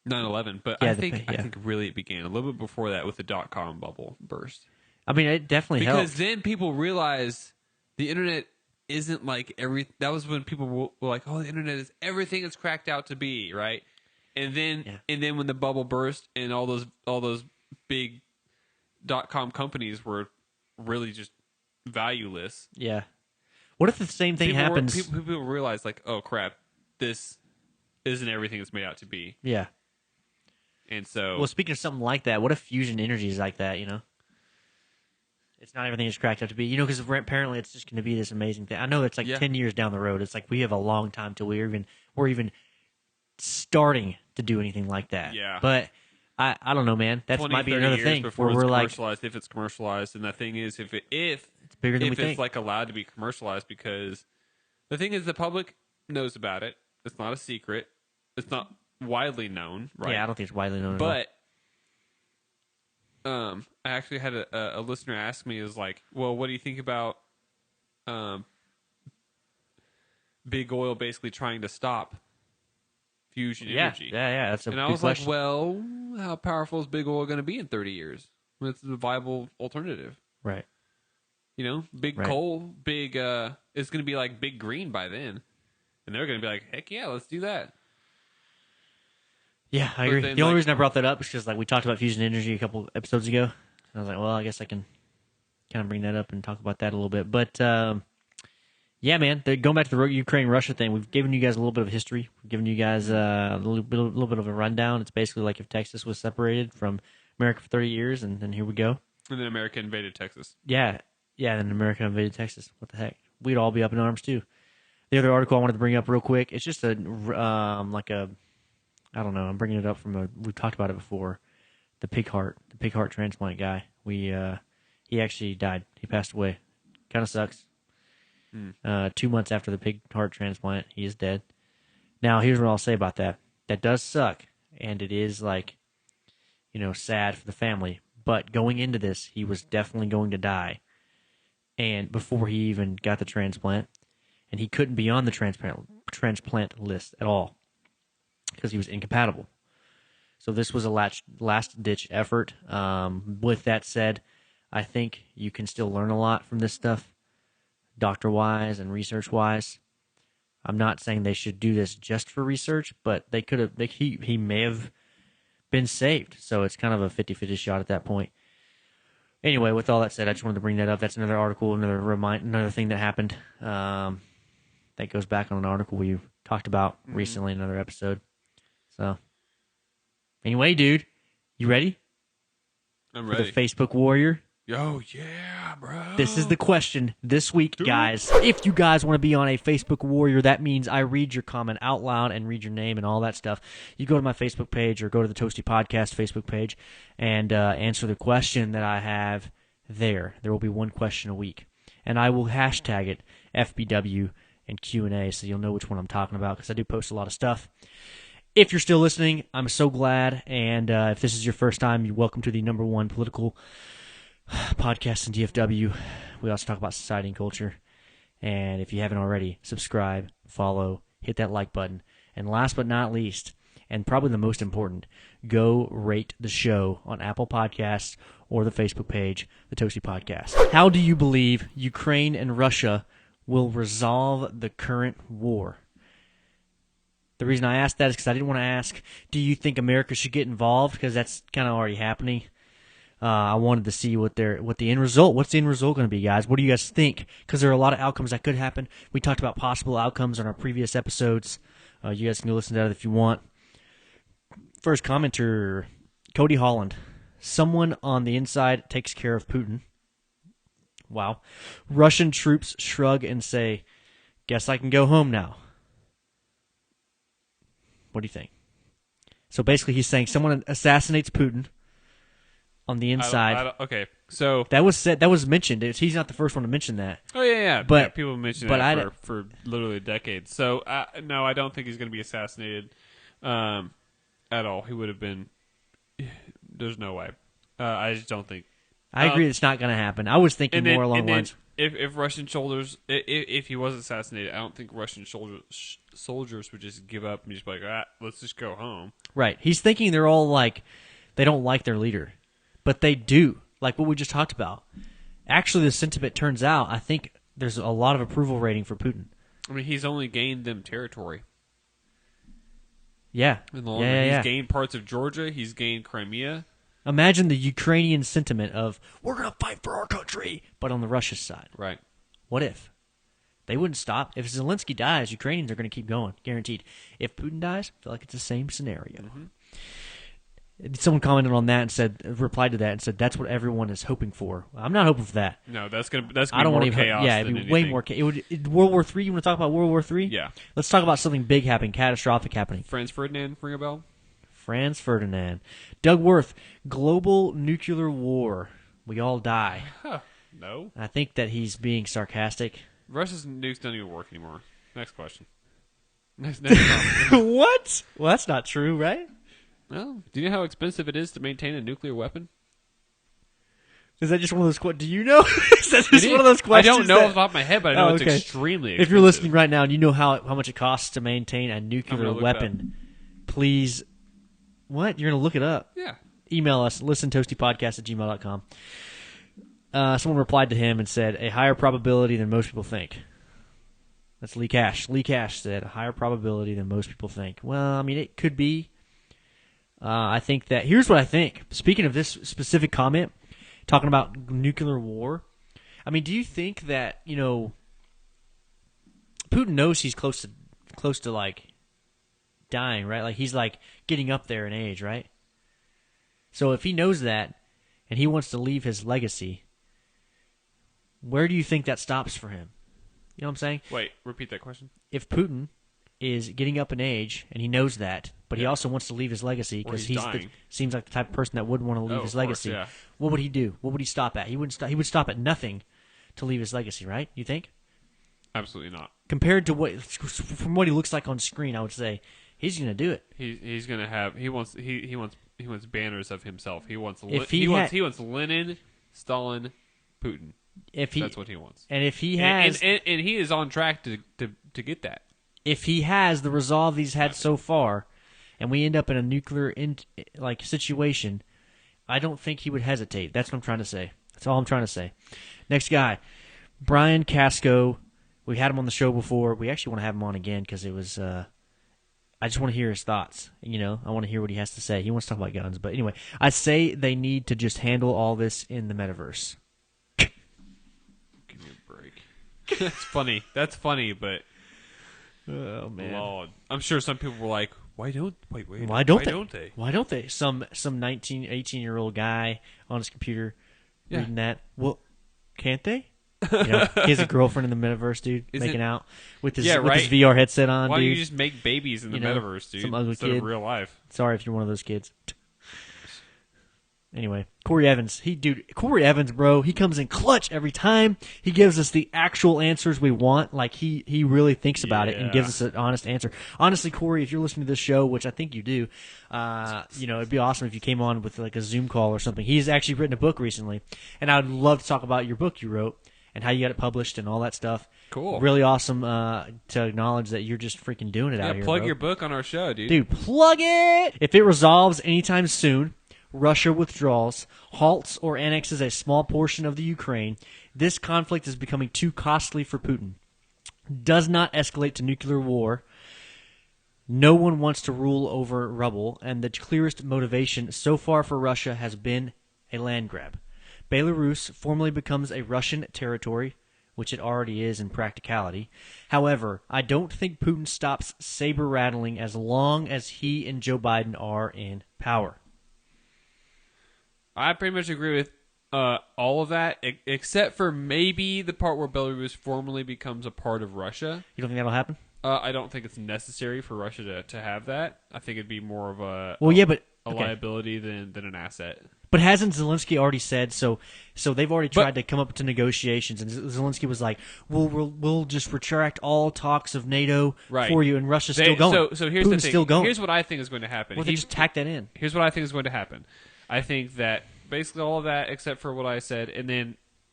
9/11, but I think really it began a little bit before that with the .com bubble burst. I mean, it definitely helped. Because then people realized the internet isn't like that was when people were like, oh, the internet is everything it's cracked out to be, right? And then when the bubble burst and all those big .com companies were really just valueless. Yeah. What if the same thing happens? People realize like, oh crap, this isn't everything it's made out to be. Yeah. And so, well, speaking of something like that, what if fusion energy is like that? It's not everything it's cracked up to be. Because apparently it's just going to be this amazing thing. I know it's like 10 years down the road. It's like we have a long time till we're even starting to do anything like that. Yeah. But I don't know, man. That 20, might be 30 another years thing before where it's we're like, commercialized, if it's commercialized. And the thing is, if it's bigger than we it's think. like allowed to be commercialized, because the thing is, the public knows about it. It's not a secret. It's not widely known, right? Yeah, I don't think it's widely known But I actually had a listener ask me, is like, well, what do you think about big oil basically trying to stop fusion energy? Yeah. That's a And good I was question. like, well, how powerful is big oil going to be in 30 years? When it's a viable alternative. Right. Big Right. coal, it's going to be like big green by then. And they're going to be like, heck yeah, let's do that. Yeah, I But agree. then, The only like- reason I brought that up is because we talked about fusion energy a couple episodes ago. And I was like, well, I guess I can kind of bring that up and talk about that a little bit. But yeah, man, going back to the Ukraine-Russia thing, we've given you guys a little bit of history. We've given you guys a little bit of a rundown. It's basically like if Texas was separated from America for 30 years, and then here we go. And then America invaded Texas. Yeah, then America invaded Texas. What the heck? We'd all be up in arms too. The other article I wanted to bring up real quick, it's just I don't know. I'm bringing it up we've talked about it before. The pig heart transplant guy. He actually died. He passed away. Kind of sucks. 2 months after the pig heart transplant, he is dead. Now, here's what I'll say about that. That does suck, and it is sad for the family. But going into this, he was definitely going to die, and before he even got the transplant, and he couldn't be on the transplant list at all because he was incompatible. So this was a last-ditch effort. With that said, I think you can still learn a lot from this stuff, doctor-wise and research-wise. I'm not saying they should do this just for research, but they could have. He may have been saved. So it's kind of a 50-50 shot at that point. Anyway, with all that said, I just wanted to bring that up. That's another article, another thing that happened. That goes back on an article we talked about recently in another episode. So, anyway, dude, you ready? I'm For ready. the Facebook Warrior? Oh, yeah, bro. This is the question this week, guys. If you guys want to be on a Facebook Warrior, that means I read your comment out loud and read your name and all that stuff. You go to my Facebook page or go to the Toasty Podcast Facebook page and answer the question that I have there. There will be one question a week. And I will hashtag it FBW and Q&A so you'll know which one I'm talking about because I do post a lot of stuff. If you're still listening, I'm so glad. And if this is your first time, you're welcome to the #1 political podcast in DFW. We also talk about society and culture. And if you haven't already, subscribe, follow, hit that like button. And last but not least, and probably the most important, go rate the show on Apple Podcasts or the Facebook page, the Toasty Podcast. How do you believe Ukraine and Russia will resolve the current war? The reason I asked that is because I didn't want to ask, do you think America should get involved? Because that's kind of already happening. I wanted to see what's the end result going to be, guys. What do you guys think? Because there are a lot of outcomes that could happen. We talked about possible outcomes on our previous episodes. You guys can go listen to that if you want. First commenter, Cody Holland. Someone on the inside takes care of Putin. Wow. Russian troops shrug and say, guess I can go home now. What do you think? So basically he's saying someone assassinates Putin on the inside. Okay, so that was said. That was mentioned. He's not the first one to mention that. Oh yeah. But yeah, people mention that for literally decades. So no, I don't think he's going to be assassinated at all. He would have been. There's no way. I just don't think. I agree. It's not going to happen. I was thinking more along the lines. If Russian soldiers, if he was assassinated, I don't think Russian soldiers would just give up and just be like, let's just go home. Right. He's thinking they're all like, they don't like their leader. But they do, like what we just talked about. Actually, the sentiment turns out, I think there's a lot of approval rating for Putin. I mean, he's only gained them territory. Yeah. He's gained parts of Georgia. He's gained Crimea. Imagine the Ukrainian sentiment of, we're going to fight for our country, but on the Russia side. Right. What if? They wouldn't stop. If Zelensky dies, Ukrainians are going to keep going, guaranteed. If Putin dies, I feel like it's the same scenario. Mm-hmm. Someone commented on that and replied to that and said, that's what everyone is hoping for. I'm not hoping for that. No, that's gonna be I don't more want to chaos. Yeah, it'd be than way anything. more. World War III. You want to talk about World War III? Yeah. Let's talk about something big happening, catastrophic happening. Franz Ferdinand, ring a bell? Franz Ferdinand. Doug Worth, global nuclear war. We all die. Huh. No. I think that he's being sarcastic. Russia's nukes don't even work anymore. Next question. Next comment. What? Well, that's not true, right? Well, do you know how expensive it is to maintain a nuclear weapon? Is that just one of those questions? Do you know? Is that just one of those questions? I don't know off the top of my head, but I know it's okay. extremely expensive. If you're listening right now and you know how much it costs to maintain a nuclear look weapon, please. What? You're going to look it up? Yeah. Email us, listentoastypodcast@gmail.com. Someone replied to him and said, a higher probability than most people think. That's Lee Cash. Lee Cash said, a higher probability than most people think. Well, I mean, it could be. I think that, here's what I think. Speaking of this specific comment, talking about nuclear war, I mean, do you think that, Putin knows he's close to like dying, right? Like he's like getting up there in age, right? So if he knows that and he wants to leave his legacy, where do you think that stops for him? You know what I'm saying? Wait, repeat that question. If Putin is getting up in age and he knows that, but he also wants to leave his legacy because seems like the type of person that would want to leave his legacy. Course, yeah. What would he do? What would he stop at? He wouldn't stop. He would stop at nothing to leave his legacy, right? You think? Absolutely not. Compared to from what he looks like on screen, I would say he's going to do it. He's going to have. He wants banners of himself. He wants. He wants Lenin, Stalin, Putin. That's what he wants. And if he has, and he is on track to get that. If he has the resolve he's had so far, and we end up in a nuclear situation, I don't think he would hesitate. That's what I'm trying to say. That's all I'm trying to say. Next guy, Brian Casco. We had him on the show before. We actually want to have him on again because it was. I just want to hear his thoughts. I want to hear what he has to say. He wants to talk about guns, but anyway, I say they need to just handle all this in the metaverse. Give me a break. That's funny. That's funny, but. Oh man! Lord. I'm sure some people were like, "Why don't they? Why don't they?" Some 19, 18-year-old guy on his computer reading that. Well, can't they? He has a girlfriend in the metaverse, dude, making out with his VR headset on. Why dude. don't you just make babies in the metaverse, dude? Some ugly instead kid. of real life. Sorry if you're one of those kids. Anyway, Corey Evans. Corey Evans, bro, he comes in clutch every time. He gives us the actual answers we want. Like, he really thinks about it and gives us an honest answer. Honestly, Corey, if you're listening to this show, which I think you do, it'd be awesome if you came on with, like, a Zoom call or something. He's actually written a book recently, and I would love to talk about your book you wrote and how you got it published and all that stuff. Cool. Really awesome to acknowledge that you're just freaking doing it out here, plug bro. your book on our show, dude. Dude, plug it! If it resolves anytime soon, Russia withdraws, halts or annexes a small portion of the Ukraine, this conflict is becoming too costly for Putin. Does not escalate to nuclear war. No one wants to rule over rubble, and the clearest motivation so far for Russia has been a land grab. Belarus formally becomes a Russian territory, which it already is in practicality. However, I don't think Putin stops saber-rattling as long as he and Joe Biden are in power. I pretty much agree with all of that, except for maybe the part where Belarus formally becomes a part of Russia. You don't think that'll happen? I don't think it's necessary for Russia to have that. I think it'd be more of a liability than an asset. But hasn't Zelensky already said so? They've already tried to come up to negotiations, and Zelensky was like, "We'll just retract all talks of NATO for you," and Russia's still going. So here's Putin's the thing. Still going. Here's what I think is going to happen. Well, they just tack that in. Here's what I think is going to happen. I think that basically all of that, except for what I said, and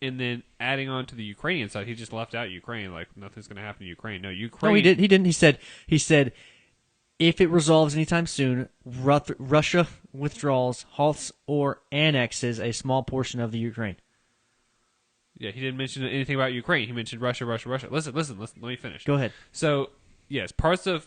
then adding on to the Ukrainian side, he just left out Ukraine. Like nothing's going to happen to Ukraine. No, Ukraine. No, he did. He didn't. He said, if it resolves anytime soon, Russia withdraws, halts, or annexes a small portion of the Ukraine. Yeah, he didn't mention anything about Ukraine. He mentioned Russia. Listen. Let me finish. Go ahead. So yes, parts of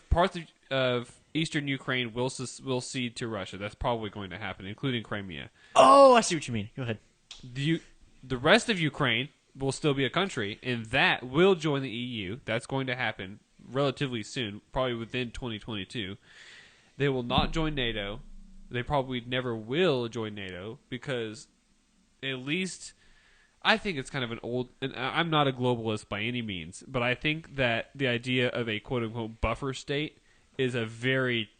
eastern Ukraine will cede to Russia. That's probably going to happen, including Crimea. Oh, I see what you mean. Go ahead. The rest of Ukraine will still be a country, and that will join the EU. That's going to happen relatively soon, probably within 2022. They will not join NATO, They probably never will join NATO because at least I think it's kind of an old, and I'm not a globalist by any means, but I think that the idea of a quote unquote buffer state is a very,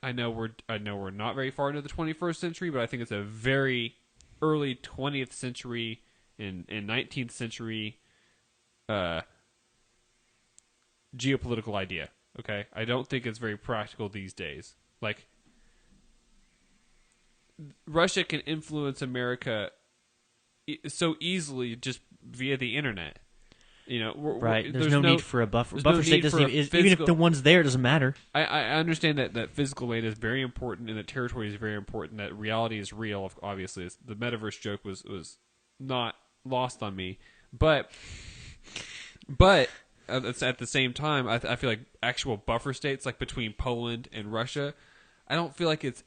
I know we're not very far into the 21st century, but I think it's a very early 20th century and 19th century geopolitical idea. Okay, I don't think it's very practical these days. Like, Russia can influence America so easily just via the internet. You know, right? There's no need for a buffer. Buffer no state doesn't even if the one's there, it doesn't matter. I understand that physical land is very important and that territory is very important. That reality is real. Obviously, the metaverse joke was not lost on me, but at the same time, I feel like actual buffer states, like between Poland and Russia, I don't feel like it's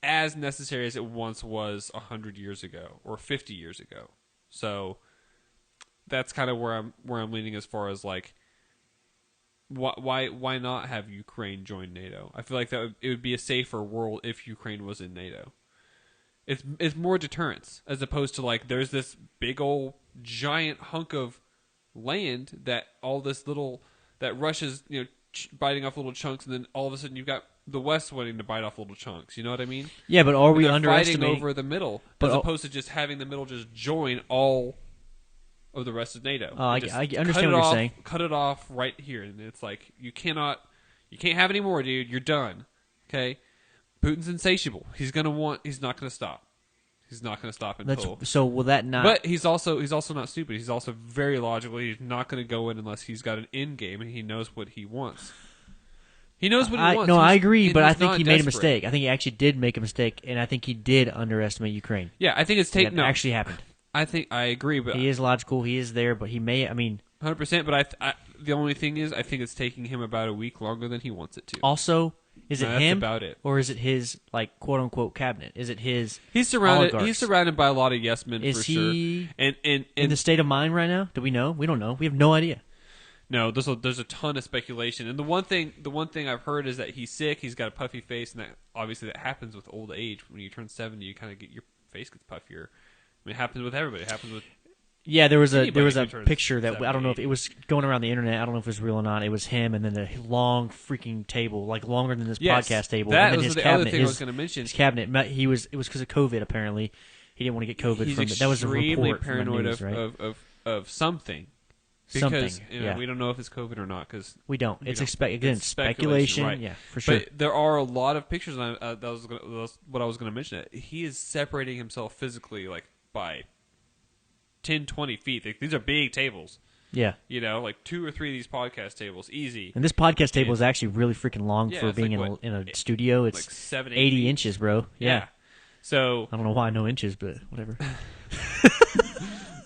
as necessary as it once was 100 years ago or 50 years ago. So that's kind of where I'm leaning as far as like why not have Ukraine join NATO? I feel like it would be a safer world if Ukraine was in NATO. It's more deterrence as opposed to like there's this big old giant hunk of land that that Russia's biting off little chunks, and then all of a sudden you've got the West wanting to bite off little chunks. You know what I mean? Yeah, but are we fighting underestimating over the middle as opposed to just having the middle just join all of the rest of NATO? I understand what you're saying. Cut it off right here, and it's like you can't have any more, dude. You're done. Okay, Putin's insatiable. He's not going to stop. He's not going to stop until. So will that not? But he's also not stupid. He's also very logical. He's not going to go in unless he's got an end game and he knows what he wants. He knows what he wants. No, I agree, but I think he made a mistake. I think he actually did make a mistake, and I think he did underestimate Ukraine. Yeah, I think it's taken. That actually happened. I agree, but he is logical. He is there, but he may. 100%. But the only thing is, I think it's taking him about a week longer than he wants it to. Also, is it him? That's about it. Or is it his quote unquote cabinet? Is it his? He's surrounded by a lot of yes men. Is for he sure. And in the state of mind right now? Do we know? We don't know. We have no idea. No, there's a ton of speculation, and the one thing I've heard is that he's sick. He's got a puffy face, and that obviously that happens with old age. When you turn 70, you kind of get your face gets puffier. I mean, it happens with everybody. It happens with there was a picture that 70, I don't know if it was going around the internet. I don't know if it was real or not. It was him, and then the long freaking table, like longer than this podcast table. That and then was his the other cabinet, thing I was going to mention. His cabinet. It was because of COVID. Apparently, he didn't want to get COVID He's from it. That was a report paranoid from the news, right? of something. Because we don't know if it's COVID or not. Because we don't. It's speculation. Right. Yeah, for sure. But there are a lot of pictures. That was what I was going to mention. He is separating himself physically, like by 10, 20 feet. These are big tables. Yeah. Like 2 or 3 of these podcast tables, easy. And this podcast table is actually really freaking long for being in a studio. It's like 7, 80 inches, bro. Yeah. So I don't know why I know inches, but whatever.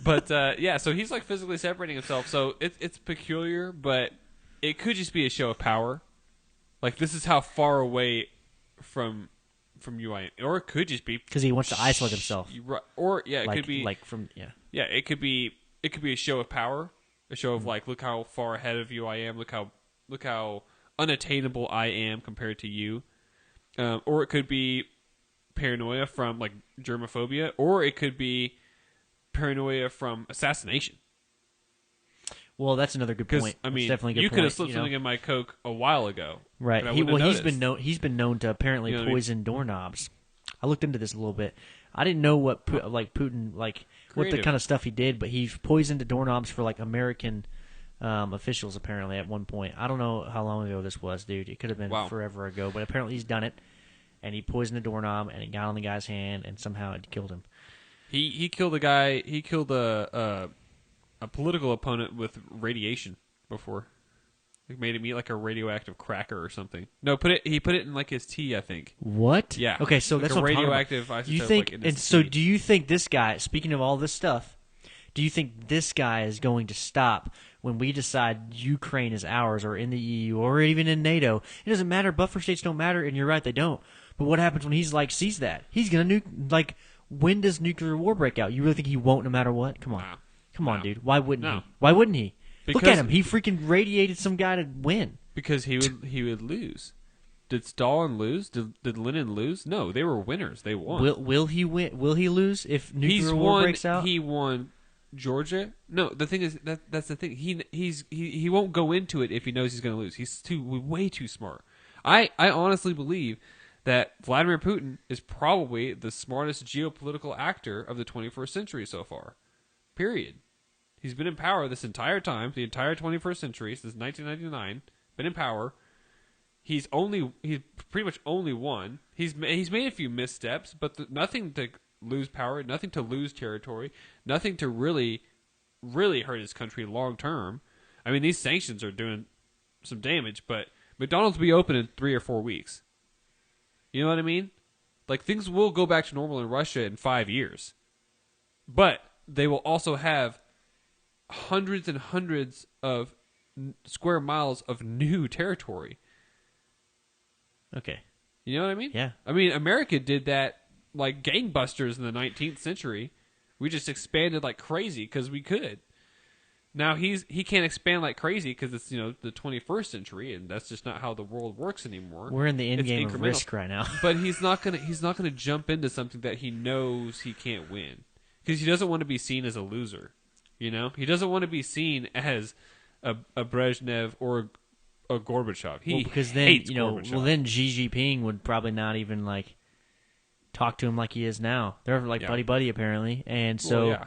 But so he's like physically separating himself. So it's peculiar, but it could just be a show of power. Like this is how far away from you I am, or it could just be because he wants to isolate himself. Or it could be Yeah, it could be a show of power, a show of like, look how far ahead of you I am. Look how unattainable I am compared to you. Or it could be paranoia from like germophobia, or it could be paranoia from assassination. Well, that's another good point. I mean, definitely a good you point, could have slipped something in my Coke a while ago, right? He's been known to apparently poison doorknobs. I looked into this a little bit. I didn't know what Putin what the kind of stuff he did, but he poisoned the doorknobs for like American officials apparently at one point. I don't know how long ago this was, dude. It could have been forever ago, but apparently he's done it, and he poisoned the doorknob, and it got on the guy's hand, and somehow it killed him. He killed a guy. He killed a political opponent with radiation before. He made him eat like a radioactive cracker or something. No, he put it in like his tea, I think. What? Yeah. Okay, so that's a what radioactive isotope. You think? Like in his so, tea. do you think this guy? Speaking of all this stuff, do you think this guy is going to stop when we decide Ukraine is ours, or in the EU, or even in NATO? It doesn't matter. Buffer states don't matter, and you're right, they don't. But what happens when he's sees that? He's gonna nuke. When does nuclear war break out? You really think he won't, no matter what? Come on. Wow. Come on, dude. Why wouldn't he? Why wouldn't he? Look at him. He freaking radiated some guy to win. Because he would lose. Did Stalin lose? Did Lenin lose? No, they were winners. They won. Will he win? Will he lose if nuclear war won, breaks out? He won Georgia. No, the thing is that's the thing. He won't go into it if he knows he's going to lose. He's way too smart. I honestly believe that Vladimir Putin is probably the smartest geopolitical actor of the 21st century so far. Period. He's been in power this entire time, the entire 21st century, since 1999. Been in power. He's pretty much only won. He's made a few missteps, but nothing to lose power, nothing to lose territory, nothing to really hurt his country long term. I mean, these sanctions are doing some damage, but McDonald's will be open in 3 or 4 weeks. You know what I mean? Like, things will go back to normal in Russia in 5 years. But they will also have hundreds and hundreds of square miles of new territory. Okay. You know what I mean? Yeah. I mean, America did that like gangbusters in the 19th century. We just expanded like crazy because we could. Now he can't expand like crazy because it's the 21st century, and that's just not how the world works anymore. We're in the end game of Risk right now. But he's not gonna jump into something that he knows he can't win because he doesn't want to be seen as a loser. He doesn't want to be seen as a Brezhnev or a Gorbachev. He because then hates Gorbachev. Well, then Xi Jinping would probably not even like talk to him like he is now. They're like buddy apparently, and so. Well, yeah.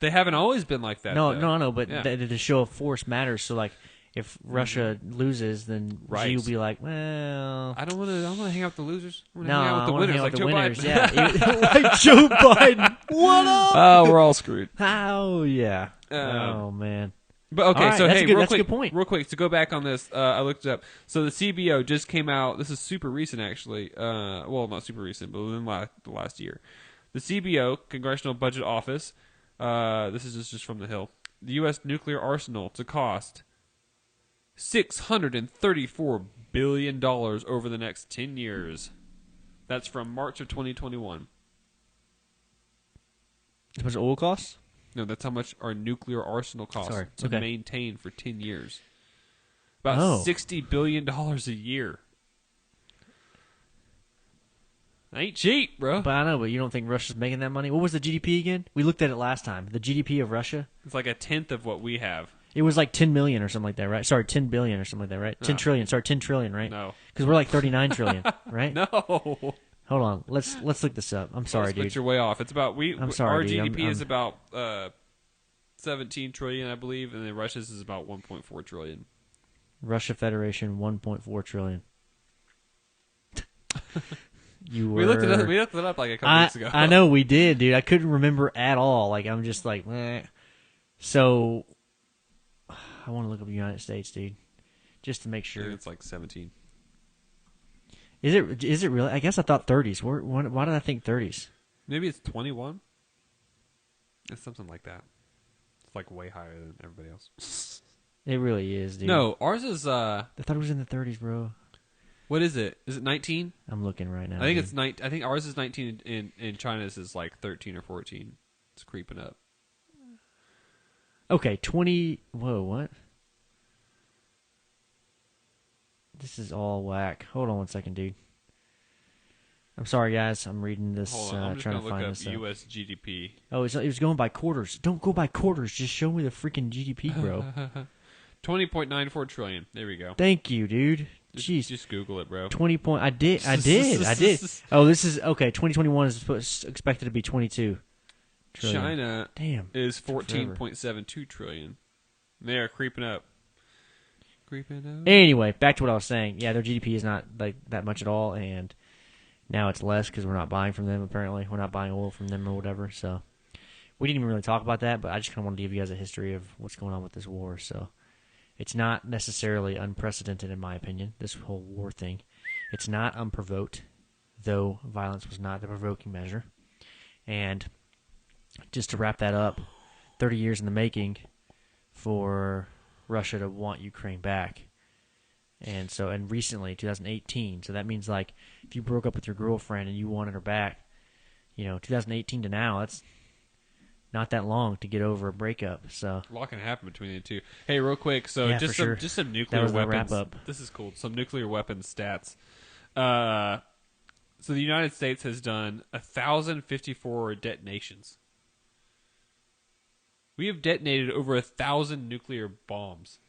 They haven't always been like that. No, but yeah. the show of force matters. So, like, if Russia loses, then Xi will be like, well... I don't want to hang out with the losers. I want to no, hang out with the winners, like Joe Biden. Yeah, like Joe Biden. What up? Oh, we're all screwed. Oh, yeah. Oh, man. But, okay, right, so, that's hey, a good point. Real quick, to go back on this, I looked it up. So, the CBO just came out. This is super recent, actually. Well, not super recent, but within the last year. The CBO, Congressional Budget Office... this is just from the Hill. The U.S. nuclear arsenal to cost $634 billion over the next 10 years. That's from March of 2021. How much oil costs? No, that's how much our nuclear arsenal costs to maintain for 10 years. About $60 billion a year. Ain't cheap, bro. But I know, but you don't think Russia's making that money? What was the GDP again? We looked at it last time. The GDP of Russia? It's like a tenth of what we have. It was like 10 million or something like that, right? Sorry, 10 billion or something like that, right? 10 trillion. Sorry, 10 trillion, right? No. Because we're like 39 trillion, right? No. Hold on. Let's look this up. I'm sorry, dude. You're way off. It's about I'm sorry, our dude. GDP is about 17 trillion, I believe, and then Russia's is about 1.4 trillion. Russia Federation 1.4 trillion. We looked it up like a couple weeks ago. I know we did, dude. I couldn't remember at all. Like I'm just like, meh. So I want to look up the United States, dude, just to make sure. I think it's like 17. Is it really? I guess I thought 30s. Why did I think 30s? Maybe it's 21. It's something like that. It's like way higher than everybody else. It really is, dude. No, ours is. I thought it was in the 30s, bro. What is it? Is it 19? I'm looking right now. I think it's 19. I think ours is 19. In China's is like 13 or 14. It's creeping up. Okay, 20. Whoa, what? This is all whack. Hold on one second, dude. I'm sorry, guys. I'm reading this. Hold on, I'm just trying to find look up this. U.S. GDP. Oh, it was going by quarters. Don't go by quarters. Just show me the freaking GDP, bro. 20.94 trillion. There we go. Thank you, dude. Jeez. Just Google it, bro. 20 point. I did. Oh, this is okay. 2021 is expected to be 22 trillion. China Damn. is 14.72 trillion. They are creeping up. Anyway, back to what I was saying. Yeah, their GDP is not like that much at all, and now it's less because we're not buying from them. Apparently, we're not buying oil from them or whatever. So we didn't even really talk about that, but I just kind of wanted to give you guys a history of what's going on with this war. So it's not necessarily unprecedented, in my opinion. This whole war thing, it's not unprovoked, though violence was not the provoking measure. And just to wrap that up, 30 years in the making for Russia to want Ukraine back. And recently, 2018, so that means like if you broke up with your girlfriend and you wanted her back, 2018 to now, that's not that long to get over a breakup. So a lot can happen between the two. Hey, real quick, so yeah, just some nuclear that was weapons. The wrap up. This is cool. Some nuclear weapons stats. So the United States has done 1,054 detonations. We have detonated over 1,000 nuclear bombs.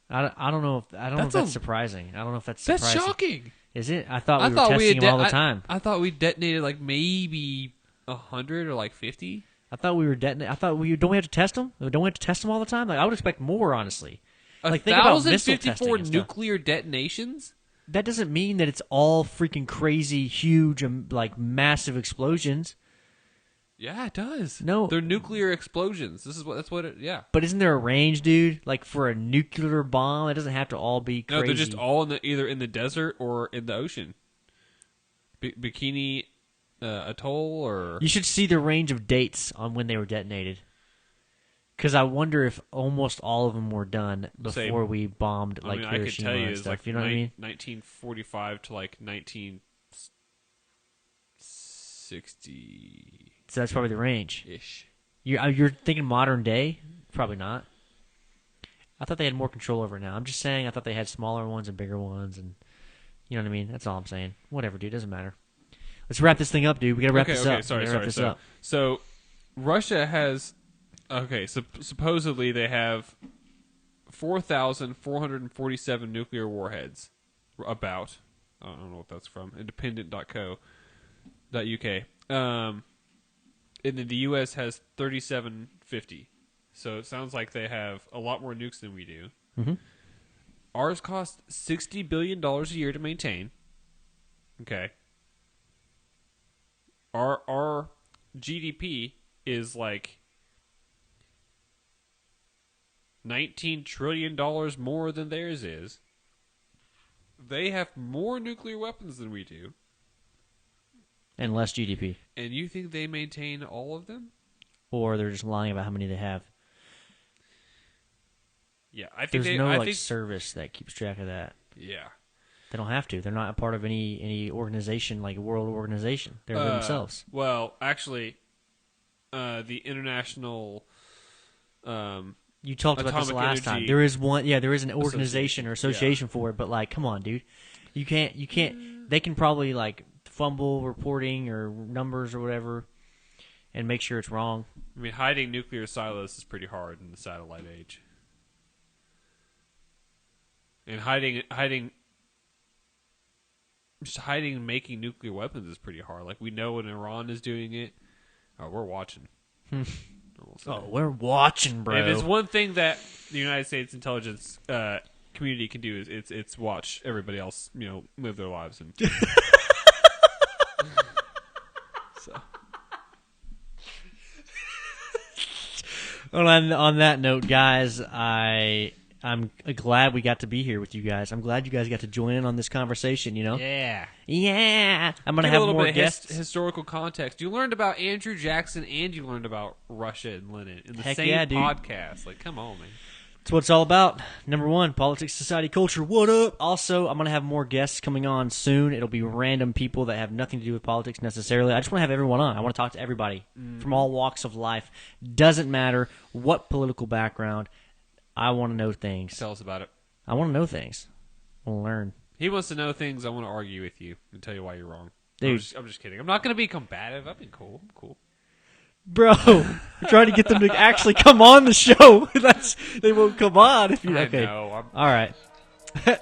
I don't know if that's surprising. I don't know if that's surprising. That's shocking. Is it? I thought we were testing them all the time. I thought we detonated like maybe 100 or like 50. I thought we were detonating. I thought don't we have to test them? Don't we have to test them all the time? Like I would expect more, honestly. Like think about missile testing 1,054 and stuff. nuclear detonations. That doesn't mean that it's all freaking crazy, huge, like massive explosions. Yeah, it does. No, they're nuclear explosions. That's what it. Yeah. But isn't there a range, dude? Like for a nuclear bomb, it doesn't have to all be crazy. No, they're just all either in the desert or in the ocean. Bikini Atoll, or you should see the range of dates on when they were detonated. Because I wonder if almost all of them were done before we bombed Hiroshima I could tell you, and stuff. Like you know what I mean? 1945 to like 1960. So that's probably the range. Ish. You're thinking modern day? Probably not. I thought they had more control over it now. I'm just saying I thought they had smaller ones and bigger ones, and you know what I mean? That's all I'm saying. Whatever, dude. Doesn't matter. Let's wrap this thing up, dude. We gotta wrap this up. Sorry. So Russia has... Okay, so supposedly they have 4,447 nuclear warheads. About. I don't know what that's from. Independent.co.uk. And then the U.S. has 3,750. So it sounds like they have a lot more nukes than we do. Mm-hmm. Ours costs $60 billion a year to maintain. Okay. Our GDP is like $19 trillion more than theirs is. They have more nuclear weapons than we do. And less GDP. And you think they maintain all of them? Or they're just lying about how many they have. Yeah, I think there's no service that keeps track of that. Yeah. They don't have to. They're not a part of any organization, like a world organization. They're themselves. Well, actually, the International... you talked about this last time. There is one. Yeah, there is an organization or association for it. But like, come on, dude. You can't. They can probably like fumble reporting or numbers or whatever, and make sure it's wrong. I mean, hiding nuclear silos is pretty hard in the satellite age. And hiding making nuclear weapons is pretty hard. Like, we know when Iran is doing it. Oh, we're watching. We're watching, bro. If it's one thing that the United States intelligence community can do, is it's watch everybody else, live their lives. And so. Well, on that note, guys, I'm glad we got to be here with you guys. I'm glad you guys got to join in on this conversation, Yeah. I'm going to have a little more bit guests. Of historical context. You learned about Andrew Jackson and you learned about Russia and Lenin in the same podcast. Like, come on, man. That's what it's all about. Number one, politics, society, culture. What up? Also, I'm going to have more guests coming on soon. It'll be random people that have nothing to do with politics necessarily. I just want to have everyone on. I want to talk to everybody from all walks of life. Doesn't matter what political background. I want to know things. Tell us about it. I want to know things. I want to learn. He wants to know things. I want to argue with you and tell you why you're wrong. Dude. I'm just kidding. I'm not going to be combative. I've been cool. I'm cool. Bro, we're trying to get them to actually come on the show. They won't come on if you. Okay. I know. All right.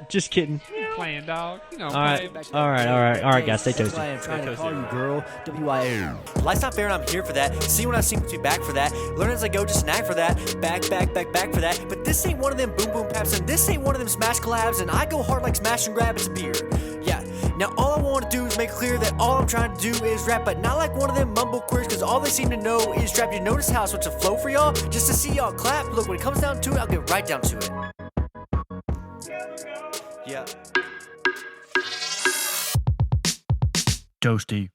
Just kidding. Playing dog. All right, guys. Stay toasty. I'm trying to call you girl. W-I-N. Life's not fair and I'm here for that. See when I seem to be back for that. Learn as I go, just snag for that. Back for that. But this ain't one of them boom boom paps and this ain't one of them smash collabs and I go hard like smash and grab, it's beer. Yeah. Now all I want to do is make clear that all I'm trying to do is rap, but not like one of them mumble queers, cause all they seem to know is trap. You notice how I switch a flow for y'all? Just to see y'all clap. Look, when it comes down to it, I'll get right down to it. Yeah. Toasty.